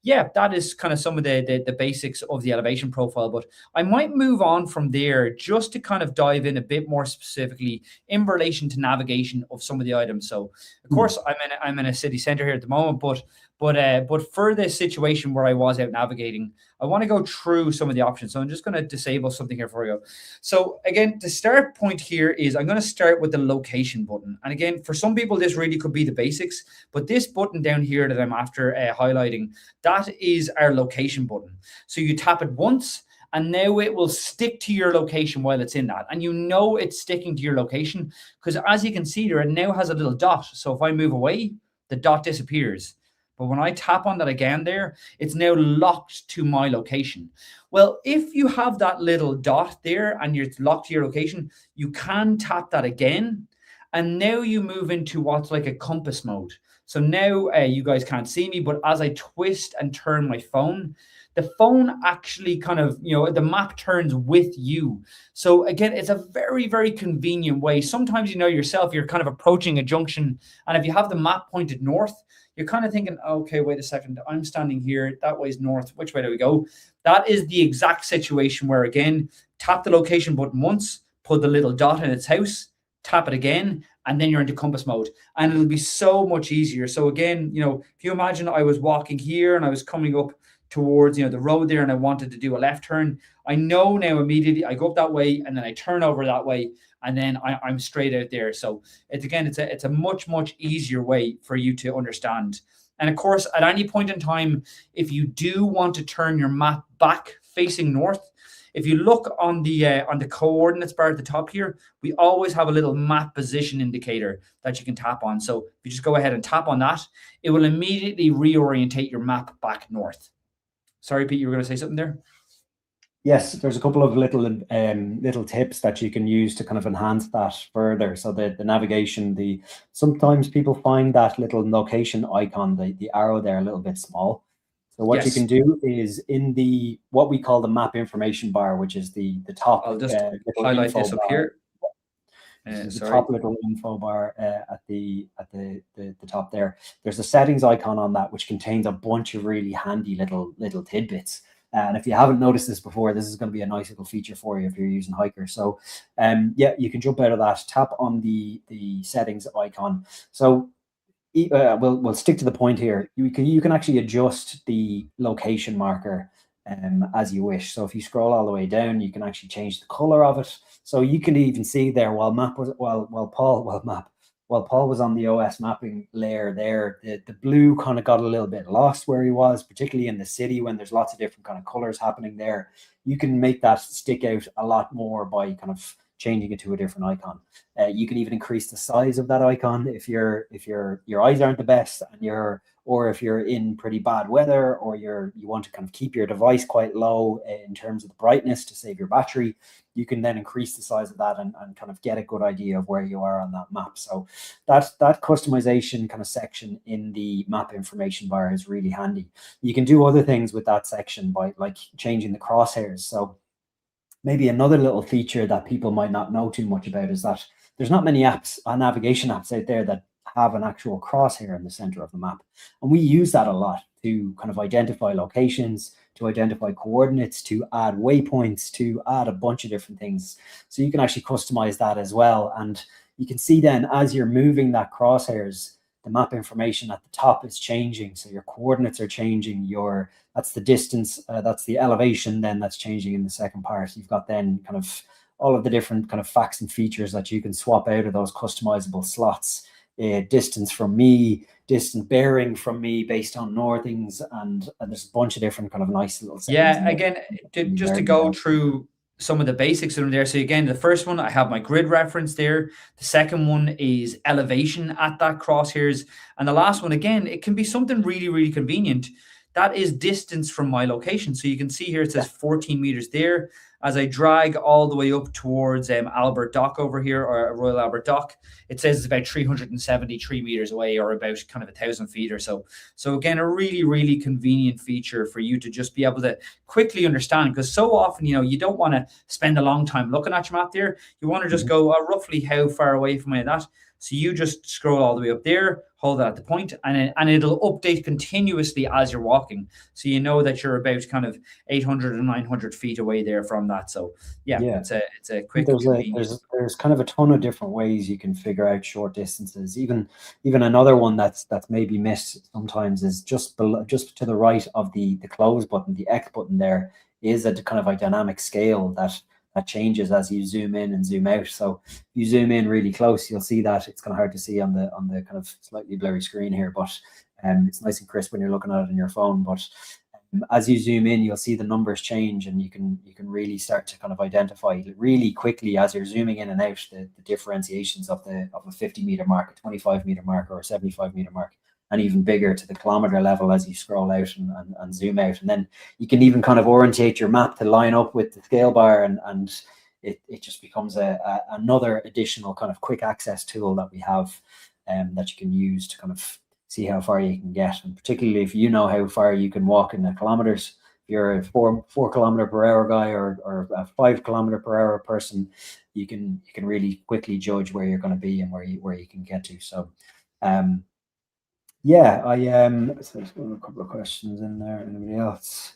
Yeah, that is kind of some of the basics of the elevation profile. But I might move on from there just to kind of dive in a bit more specifically in relation to navigation of some of the items. So, of course, I'm in a city center here at the moment, but for this situation where I was out navigating, I want to go through some of the options. So I'm just going to disable something here for you. So again, the start point here is I'm going to start with the location button. And again, for some people, this really could be the basics, but this button down here that I'm after highlighting, that is our location button. So you tap it once, and now it will stick to your location while it's in that. And you know it's sticking to your location because as you can see there, it now has a little dot. So if I move away, the dot disappears. But when I tap on that again there, it's now locked to my location. Well, if you have that little dot there and you're locked to your location, you can tap that again. And now you move into what's like a compass mode. So now you guys can't see me, but as I twist and turn my phone, the phone actually kind of, the map turns with you. So again, it's a very, very convenient way. Sometimes, yourself, you're kind of approaching a junction. And if you have the map pointed north, you're kind of thinking, okay, wait a second, I'm standing here, that way's north, which way do we go? That is the exact situation where, again, tap the location button once, put the little dot in its house, tap it again, and then you're into compass mode. And it'll be so much easier. So again, if you imagine I was walking here and I was coming up towards, the road there and I wanted to do a left turn, I know now immediately I go up that way and then I turn over that way and then I'm straight out there. So it's a much, much easier way for you to understand. And of course, at any point in time, if you do want to turn your map back facing north, if you look on the coordinates bar at the top here, we always have a little map position indicator that you can tap on. So if you just go ahead and tap on that, it will immediately reorientate your map back north. Sorry, Pete, you were going to say something there? Yes, there's a couple of little tips that you can use to kind of enhance that further. So the navigation, sometimes people find that little location icon, the arrow there, a little bit small. So what you can do is in what we call the map information bar, which is the top. I'll just highlight this up here. The top little info bar at the top there. There's a settings icon on that, which contains a bunch of really handy little tidbits. And if you haven't noticed this before, this is going to be a nice little feature for you if you're using HiiKER. So yeah, you can jump out of that, tap on the settings icon. So we'll stick to the point here. You can actually adjust the location marker as you wish. So if you scroll all the way down, you can actually change the color of it. So you can even see there while Paul was on the OS mapping layer there, the blue kind of got a little bit lost where he was, particularly in the city when there's lots of different kind of colors happening there. You can make that stick out a lot more by kind of changing it to a different icon. You can even increase the size of that icon if your eyes aren't the best and or if you're in pretty bad weather, or you want to kind of keep your device quite low in terms of the brightness to save your battery. You can then increase the size of that and kind of get a good idea of where you are on that map. So that customization kind of section in the map information bar is really handy. You can do other things with that section by like changing the crosshairs. So maybe another little feature that people might not know too much about is that there's not many apps, navigation apps out there that have an actual crosshair in the center of the map. And we use that a lot to kind of identify locations, to identify coordinates, to add waypoints, to add a bunch of different things. So you can actually customize that as well. And you can see then as you're moving that crosshairs, the map information at the top is changing. So your coordinates are changing. That's the distance, that's the elevation then that's changing in the second part. You've got then kind of all of the different kind of facts and features that you can swap out of those customizable slots. Distance from me, distant bearing from me based on northings, and there's a bunch of different kind of nice little settings. Yeah, again, just to go through some of the basics in there. So again, the first one, I have my grid reference there. The second one is elevation at that crosshairs. And the last one, again, it can be something really, really convenient. That is distance from my location. So you can see here, it says 14 meters there. As I drag all the way up towards Albert Dock over here, or Royal Albert Dock, it says it's about 373 meters away, or about kind of 1,000 feet or so. So again, a really, really convenient feature for you to just be able to quickly understand, because so often, you don't want to spend a long time looking at your map there. You want to just go roughly how far away from that. So you just scroll all the way up there, hold that at the point, and it'll update continuously as you're walking. So you know that you're about kind of 800 or 900 feet away there from that. So yeah. It's a quick. There's kind of a ton of different ways you can figure out short distances. Even another one that's maybe missed sometimes is just to the right of the close button, the X button there is a kind of a dynamic scale that changes as you zoom in and zoom out. So if you zoom in really close, you'll see that it's kind of hard to see on the kind of slightly blurry screen here, but it's nice and crisp when you're looking at it on your phone. But as you zoom in, you'll see the numbers change, and you can really start to kind of identify really quickly as you're zooming in and out the differentiations of a 50-meter mark, a 25-meter mark, or a 75-meter mark, and even bigger to the kilometer level as you scroll out and zoom out. And then you can even kind of orientate your map to line up with the scale bar, and it just becomes another additional kind of quick access tool that we have that you can use to kind of see how far you can get. And particularly if you know how far you can walk in the kilometers, if you're a 4 kilometer per hour guy or a 5 kilometer per hour person, you can really quickly judge where you're going to be and where you can get to. So yeah, so there's a couple of questions in there. Anybody else?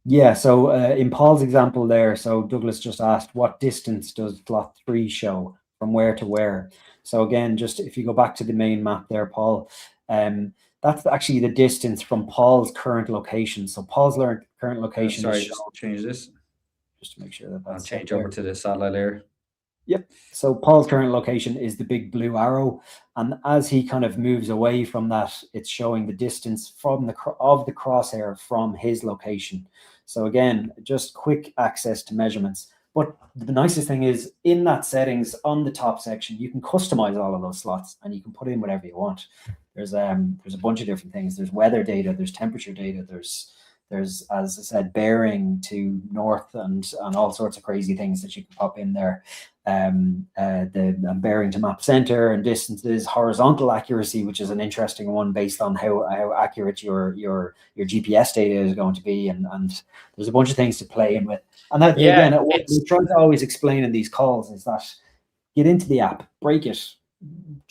Yeah, so in Paul's example there, so Douglas just asked, what distance does slot 3 show from where to where? So again, just if you go back to the main map there, Paul, that's actually the distance from Paul's current location. So Paul's current location. Sorry, just change this. Just to make sure that that's I'll change over to the satellite layer. Yep. So Paul's current location is the big blue arrow, and as he kind of moves away from that, it's showing the distance from the crosshair from his location. So again, just quick access to measurements. But the nicest thing is in that settings on the top section, you can customize all of those slots and you can put in whatever you want. There's a bunch of different things. There's weather data, there's temperature data, there's, as I said, bearing to north and all sorts of crazy things that you can pop in there. The bearing to map center and distances, horizontal accuracy, which is an interesting one based on how accurate your GPS data is going to be, and there's a bunch of things to play in with. And that again, what we try to always explain in these calls is that get into the app, break it,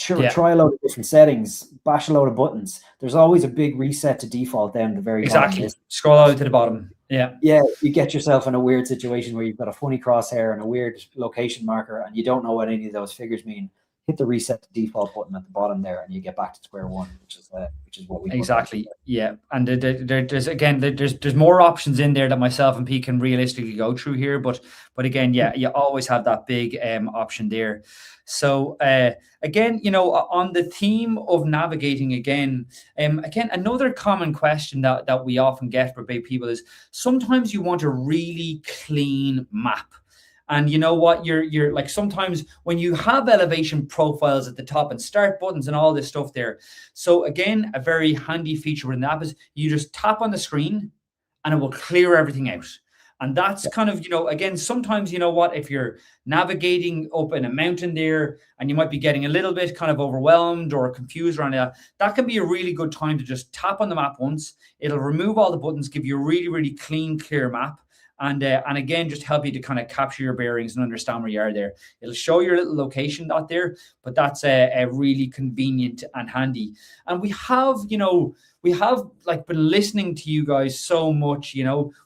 Yeah, try a load of different settings, bash a load of buttons. There's always a big reset to default down the very bottom exactly. list. Scroll out to the bottom. Yeah. Yeah, you get yourself in a weird situation where you've got a funny crosshair and a weird location marker, and you don't know what any of those figures mean. Hit the reset to default button at the bottom there, and you get back to square one, which is what we put out. Exactly. Yeah, and there's more options in there that myself and Pete can realistically go through here, but again, yeah, you always have that big option there. So again, on the theme of navigating again, another common question that we often get for big people is sometimes you want a really clean map. And you know what? You're like sometimes when you have elevation profiles at the top and start buttons and all this stuff there. So again, a very handy feature within the app is you just tap on the screen and it will clear everything out. And that's kind of, again, sometimes, if you're navigating up in a mountain there and you might be getting a little bit kind of overwhelmed or confused around that can be a really good time to just tap on the map once. It'll remove all the buttons, give you a really, really clean, clear map. And again, just help you to kind of capture your bearings and understand where you are there. It'll show your little location dot there, but that's a really convenient and handy. And we have like been listening to you guys so much.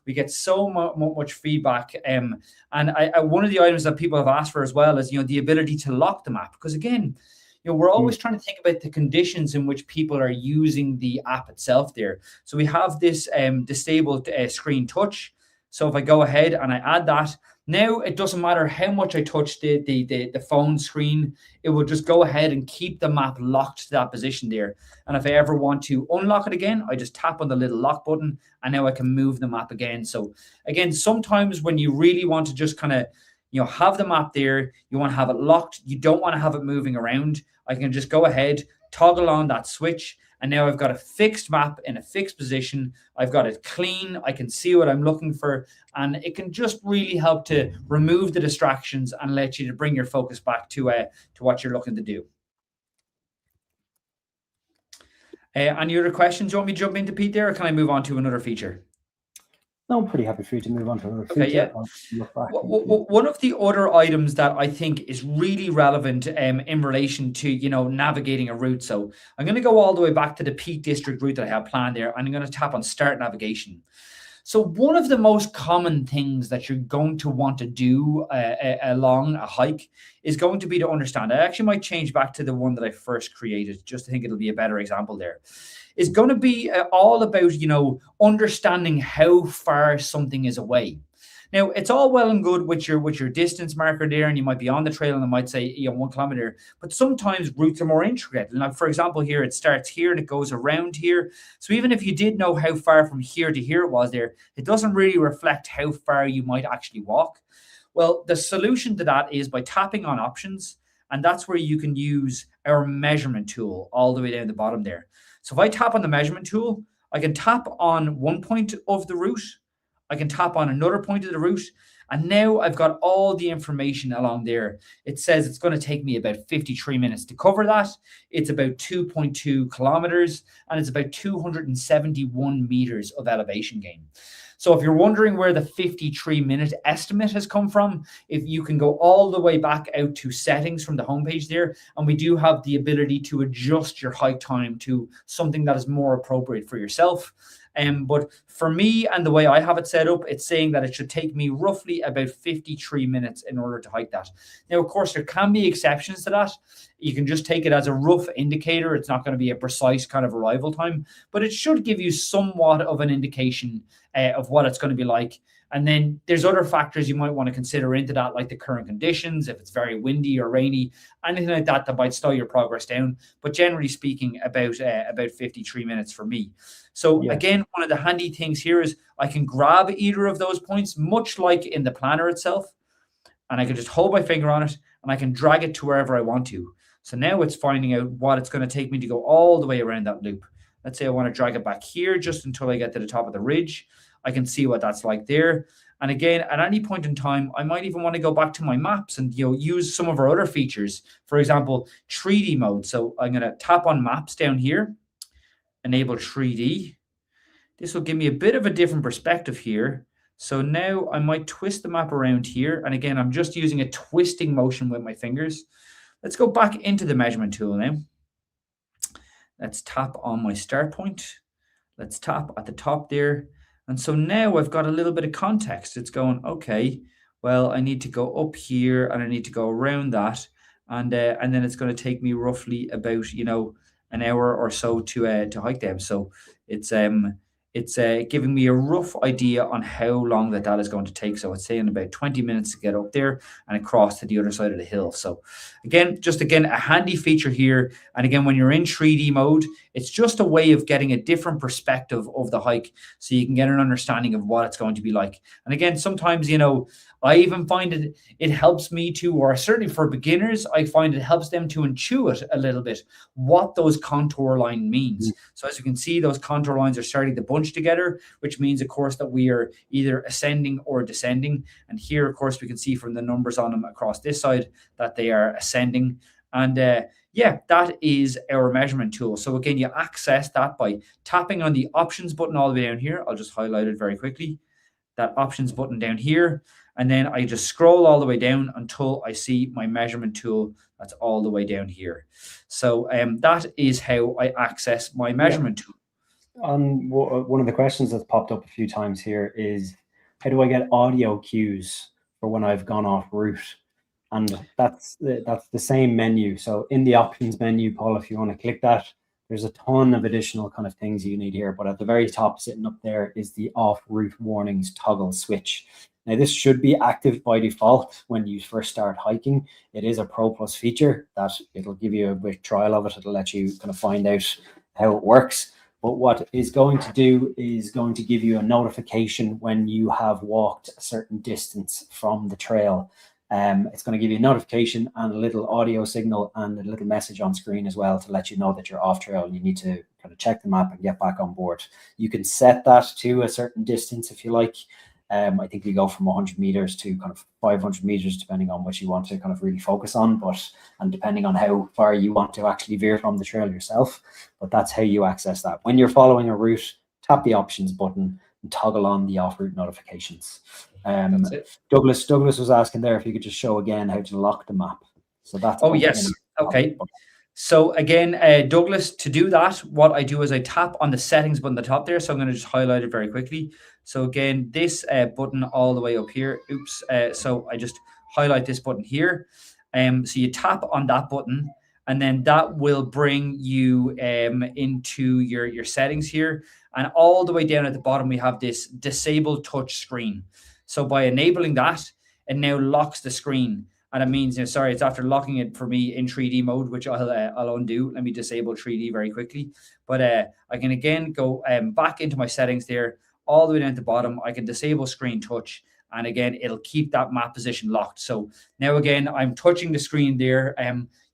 We get so much feedback. And one of the items that people have asked for as well is the ability to lock the map, because again, we're always trying to think about the conditions in which people are using the app itself there. So we have this disabled screen touch. So if I go ahead and I add that, now it doesn't matter how much I touch the phone screen, it will just go ahead and keep the map locked to that position there. And if I ever want to unlock it again, I just tap on the little lock button and now I can move the map again. So again, sometimes when you really want to just kind of have the map there, you want to have it locked, you don't want to have it moving around, I can just go ahead, toggle on that switch, and now I've got a fixed map in a fixed position. I've got it clean. I can see what I'm looking for. And it can just really help to remove the distractions and let you to bring your focus back to what you're looking to do. Any other questions you want me to jump into, Pete, there, or can I move on to another feature? No, I'm pretty happy for you to move on to another feature. Okay, yeah. One of the other items that I think is really relevant in relation to, navigating a route. So I'm going to go all the way back to the Peak District route that I have planned there. And I'm going to tap on Start Navigation. So one of the most common things that you're going to want to do along a hike is going to be to understand. I actually might change back to the one that I first created, just to think it'll be a better example there. Is going to be all about, understanding how far something is away. Now, it's all well and good with your distance marker there, and you might be on the trail and it might say 1 kilometer, but sometimes routes are more intricate. Like, for example, here it starts here and it goes around here. So even if you did know how far from here to here it was there, it doesn't really reflect how far you might actually walk. Well, the solution to that is by tapping on options, and that's where you can use our measurement tool all the way down the bottom there. So if I tap on the measurement tool, I can tap on one point of the route, I can tap on another point of the route, and now I've got all the information along there. It says it's going to take me about 53 minutes to cover that. It's about 2.2 kilometers, and it's about 271 meters of elevation gain. So if you're wondering where the 53-minute estimate has come from, if you can go all the way back out to settings from the homepage there, and we do have the ability to adjust your hike time to something that is more appropriate for yourself. But for me and the way I have it set up, it's saying that it should take me roughly about 53 minutes in order to hike that. Now, of course, there can be exceptions to that. You can just take it as a rough indicator. It's not going to be a precise kind of arrival time, but it should give you somewhat of an indication of what it's going to be like. And then there's other factors you might want to consider into that, like the current conditions, if it's very windy or rainy, anything like that that might slow your progress down. But generally speaking, about 53 minutes for me. So again, one of the handy things here is I can grab either of those points, much like in the planner itself, and I can just hold my finger on it and I can drag it to wherever I want to. So now it's finding out what it's going to take me to go all the way around that loop. Let's say I want to drag it back here just until I get to the top of the ridge. I can see what that's like there. And again, at any point in time, I might even want to go back to my maps and use some of our other features. For example, 3D mode. So I'm going to tap on maps down here, enable 3D. This will give me a bit of a different perspective here. So now I might twist the map around here. And again, I'm just using a twisting motion with my fingers. Let's go back into the measurement tool now. Let's tap on my start point. Let's tap at the top there. And so now I've got a little bit of context. It's going, okay, well, I need to go up here and I need to go around that. And then it's going to take me roughly about, an hour or so to hike them. So it's giving me a rough idea on how long that is going to take. So it's saying about 20 minutes to get up there and across to the other side of the hill. So again, a handy feature here. And again, when you're in 3D mode, it's just a way of getting a different perspective of the hike so you can get an understanding of what it's going to be like. And again, sometimes, I even find it helps me to, or certainly for beginners, I find it helps them to intuit a little bit what those contour line means. So as you can see, those contour lines are starting to bunch together, which means, of course, that we are either ascending or descending. And here, of course, we can see from the numbers on them across this side that they are ascending. And yeah, that is our measurement tool. So again, you access that by tapping on the options button all the way down here. I'll just highlight it very quickly. That options button down here. And then I just scroll all the way down until I see my measurement tool that's all the way down here. So that is how I access my measurement tool. One of the questions that's popped up a few times here is, how do I get audio cues for when I've gone off route? And that's the same menu. So in the options menu, Paul, if you want to click that, there's a ton of additional kind of things you need here. But at the very top, sitting up there, is the off route warnings toggle switch. Now, this should be active by default when you first start hiking. It is a Pro Plus feature that it'll give you a bit trial of it. It'll let you kind of find out how it works. But what it's going to do is going to give you a notification when you have walked a certain distance from the trail. It's going to give you a notification and a little audio signal and a little message on screen as well to let you know that you're off trail and you need to kind of check the map and get back on board. You can set that to a certain distance if you like. I think we go from 100 meters to kind of 500 meters, depending on what you want to kind of really focus on, and depending on how far you want to actually veer from the trail yourself. But that's how you access that. When you're following a route, tap the options button and toggle on the off-route notifications. Douglas was asking there if you could just show again how to lock the map. So that's yes. Okay. So again, Douglas, to do that, what I do is I tap on the settings button at the top there. So I'm going to just highlight it very quickly. So again, this button all the way up here. So I just highlight this button here. So you tap on that button, and then that will bring you into your settings here. And all the way down at the bottom, we have this disable touch screen. So by enabling that, it now locks the screen. And it means, it's after locking it for me in 3D mode, which I'll undo. Let me disable 3D very quickly. But I can again go back into my settings there, all the way down at the bottom. I can disable screen touch. And again, it'll keep that map position locked. So now again, I'm touching the screen there.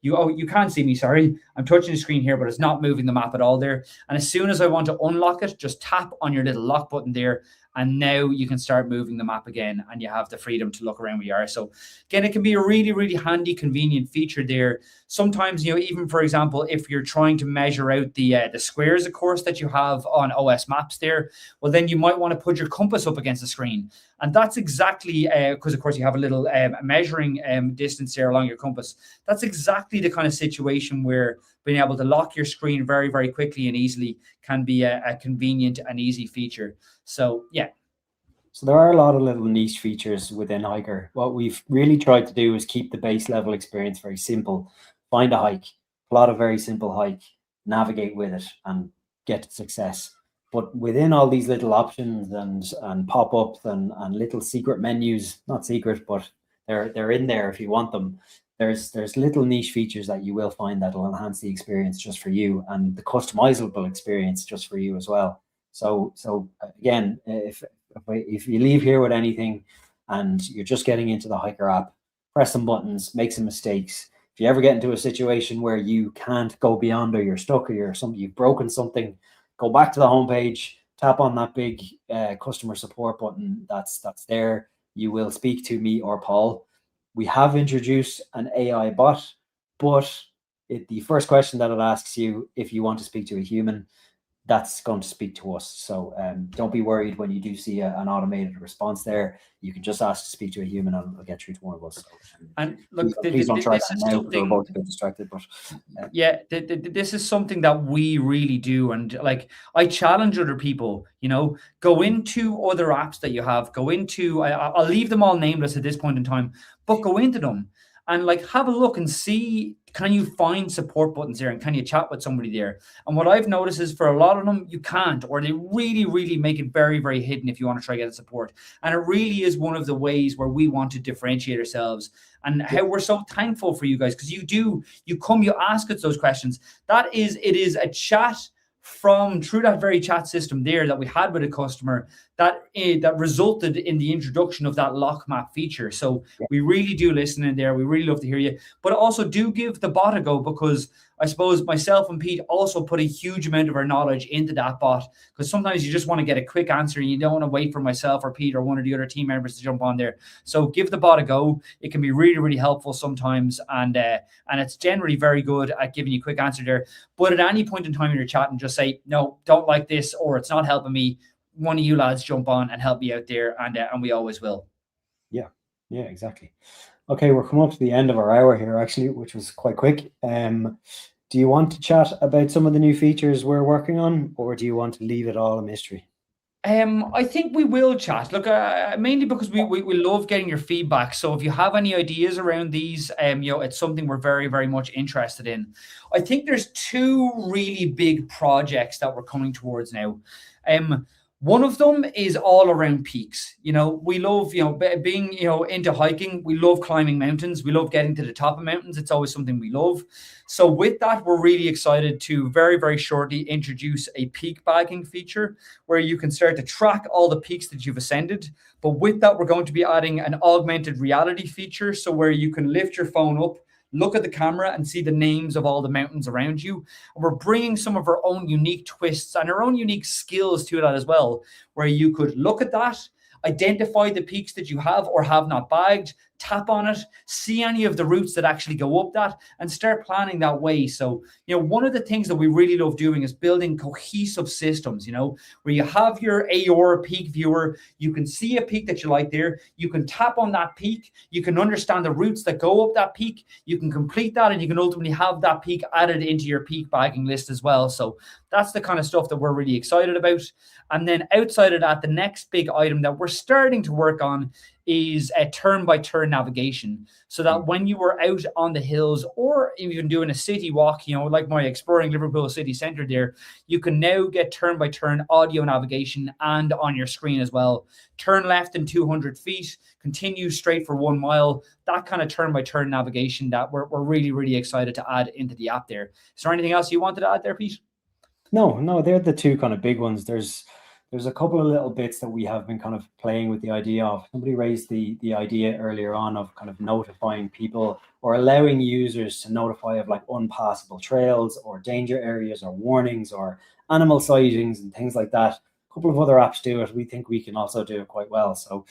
You can't see me, sorry. I'm touching the screen here, but it's not moving the map at all there. And as soon as I want to unlock it, just tap on your little lock button there. And now you can start moving the map again, and you have the freedom to look around where you are. So again, it can be a really, really handy, convenient feature there. Sometimes, even for example, if you're trying to measure out the squares, of course, that you have on OS Maps there, well, then you might want to put your compass up against the screen. And that's exactly, because of course you have a little measuring distance there along your compass. That's exactly the kind of situation where being able to lock your screen very, very quickly and easily can be a convenient and easy feature. So, yeah. So there are a lot of little niche features within HiiKER. What we've really tried to do is keep the base level experience very simple. Find a hike, plot a very simple hike, navigate with it, and get to success. But within all these little options and pop-ups and little secret menus, not secret, but they're in there if you want them. There's little niche features that you will find that will enhance the experience just for you, and the customizable experience just for you as well. So again, if you leave here with anything and you're just getting into the HiiKER app, press some buttons, make some mistakes. If you ever get into a situation where you can't go beyond, or you're stuck, or you've broken something, go back to the homepage, tap on that big customer support button that's there. You will speak to me or Paul. We have introduced an AI bot, but the first question that it asks you if you want to speak to a human. that's going to speak to us. So don't be worried when you do see an automated response there. You can just ask to speak to a human and it'll get through to one of us. So, And look, please don't try this that is now because we're something. about to get distracted. But Yeah, this is something that we really do, and like I challenge other people, go into other apps that you have, go into, I'll leave them all nameless at this point in time, but go into them and like have a look and see, can you find support buttons there and can you chat with somebody there? And what I've noticed is for a lot of them you can't, or they really really make it very very hidden if you want to try to get support. And it really is one of the ways where we want to differentiate ourselves, and how we're so thankful for you guys, because you come, you ask us those questions. It is a chat from through that very chat system there that we had with a customer that resulted in the introduction of that lock map feature. So we really do listen in there. We really love to hear you, but also do give the bot a go, because I suppose myself and Pete also put a huge amount of our knowledge into that bot, because sometimes you just want to get a quick answer and you don't want to wait for myself or Pete or one of the other team members to jump on there. So give the bot a go. It can be really, really helpful sometimes, and it's generally very good at giving you a quick answer there. But at any point in time in your chat, and just say, no, don't like this, or it's not helping me, one of you lads jump on and help me out there, and we always will. Yeah, exactly. Okay, we're coming up to the end of our hour here, actually, which was quite quick. Do you want to chat about some of the new features we're working on, or do you want to leave it all a mystery? I think we will chat. Look, mainly because we love getting your feedback. So if you have any ideas around these, it's something we're very, very much interested in. I think there's two really big projects that we're coming towards now. One of them is all around peaks. We love, being, into hiking. We love climbing mountains. We love getting to the top of mountains. It's always something we love. So with that, we're really excited to very, very shortly introduce a peak bagging feature where you can start to track all the peaks that you've ascended. But with that, we're going to be adding an augmented reality feature. So where you can lift your phone up, look at the camera and see the names of all the mountains around you. And we're bringing some of our own unique twists and our own unique skills to that as well, where you could look at that, identify the peaks that you have or have not bagged, tap on it, see any of the routes that actually go up that, and start planning that way. So, one of the things that we really love doing is building cohesive systems, where you have your AR peak viewer, you can see a peak that you like there, you can tap on that peak, you can understand the routes that go up that peak, you can complete that, and you can ultimately have that peak added into your peak bagging list as well. So that's the kind of stuff that we're really excited about. And then outside of that, the next big item that we're starting to work on is a turn-by-turn navigation, so that when you are out on the hills or even doing a city walk, like my exploring Liverpool city centre there, you can now get turn-by-turn audio navigation and on your screen as well. Turn left in 200 feet, continue straight for 1 mile, that kind of turn-by-turn navigation that we're really, really excited to add into the app there. Is there anything else you wanted to add there, Pete? No, they're the two kind of big ones. There's a couple of little bits that we have been kind of playing with the idea of. Somebody raised the idea earlier on of kind of notifying people or allowing users to notify of like unpassable trails or danger areas or warnings or animal sightings and things like that. A couple of other apps do it. We think we can also do it quite well. So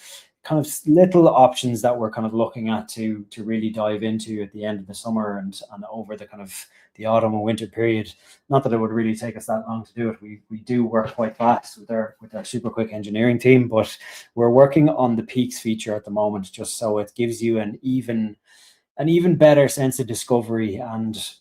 kind of little options that we're kind of looking at to really dive into at the end of the summer and over the kind of the autumn and winter period. Not that it would really take us that long to do it. We do work quite fast with our super quick engineering team, but we're working on the peaks feature at the moment, just so it gives you an even better sense of discovery and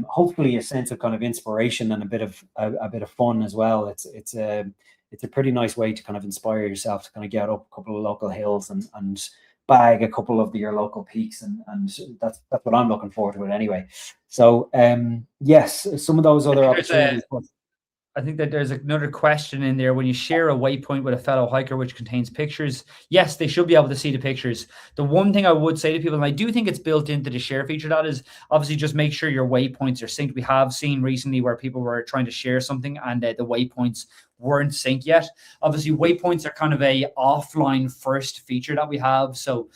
hopefully a sense of kind of inspiration and a bit of fun as well. It's a pretty nice way to kind of inspire yourself to kind of get up a couple of local hills and bag a couple of your local peaks, and that's what I'm looking forward to it anyway. So yes, some of those other opportunities. I think that there's another question in there. When you share a waypoint with a fellow hiker which contains pictures, yes, they should be able to see the pictures. The one thing I would say to people, and I do think it's built into the share feature, that is obviously just make sure your waypoints are synced. We have seen recently where people were trying to share something and the waypoints weren't synced yet. Obviously, waypoints are kind of a offline first feature that we have. So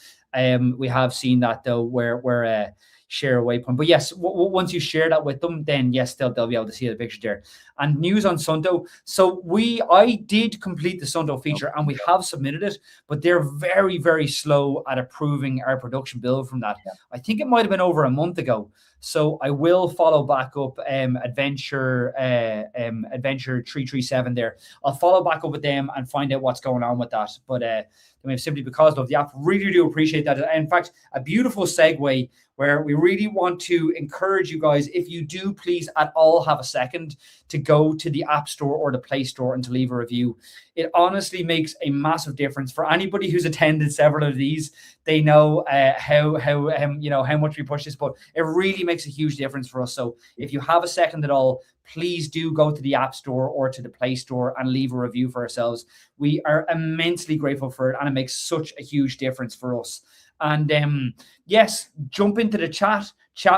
we have seen that though, where share a waypoint. But yes, once you share that with them, then yes, they'll be able to see the picture there. And news on Sunto. So I did complete the Sunto feature and we have submitted it, but they're very, very slow at approving our production build from that. I think it might have been over a month ago. So I will follow back up Adventure 337 there. I'll follow back up with them and find out what's going on with that. But simply because of the app, really do appreciate that. In fact, a beautiful segue where we really want to encourage you guys, if you do please at all have a second, to go to the App Store or the Play Store and to leave a review. It honestly makes a massive difference for anybody who's attended several of these. They know how much we push this, but it really makes a huge difference for us. So if you have a second at all, please do go to the App Store or to the Play Store and leave a review for ourselves. We are immensely grateful for it, and it makes such a huge difference for us. And yes, jump into the chat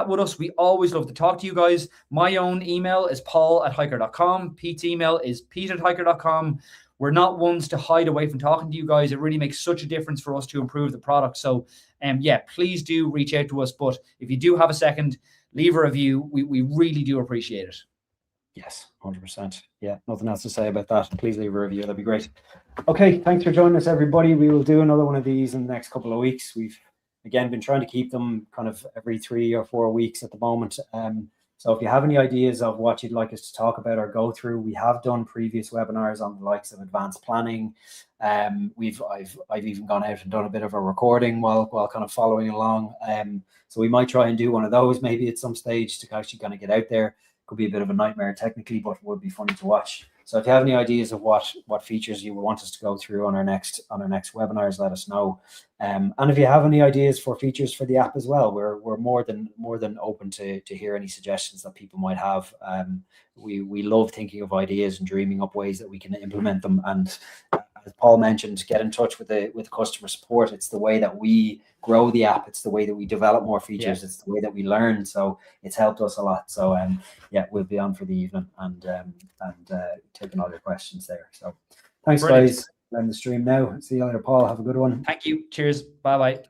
with us. We always love to talk to you guys. My own email is paul@hiiker.com. Pete's email is pete@hiiker.com. We're not ones to hide away from talking to you guys. It really makes such a difference for us to improve the product. So please do reach out to us. But if you do have a second, leave a review. We really do appreciate it. Yes, 100%. Yeah, nothing else to say about that. Please leave a review. That'd be great. Okay, thanks for joining us, everybody. We will do another one of these in the next couple of weeks. We've, again, been trying to keep them kind of every 3 or 4 weeks at the moment. So if you have any ideas of what you'd like us to talk about or go through, we have done previous webinars on the likes of advanced planning. I've even gone out and done a bit of a recording while kind of following along. So we might try and do one of those maybe at some stage to actually kind of get out there. Could be a bit of a nightmare technically, but would be funny to watch. So if you have any ideas of what features you would want us to go through on our next webinars, let us know. And if you have any ideas for features for the app as well, we're more than open to hear any suggestions that people might have. We love thinking of ideas and dreaming up ways that we can implement them. And as Paul mentioned, get in touch with the customer support. It's the way that we grow the app. It's the way that we develop more features. It's the way that we learn. So it's helped us a lot. So we'll be on for the evening and taking all your questions there. So thanks, guys. End the stream now. See you later, Paul. Have a good one. Thank you. Cheers. Bye bye.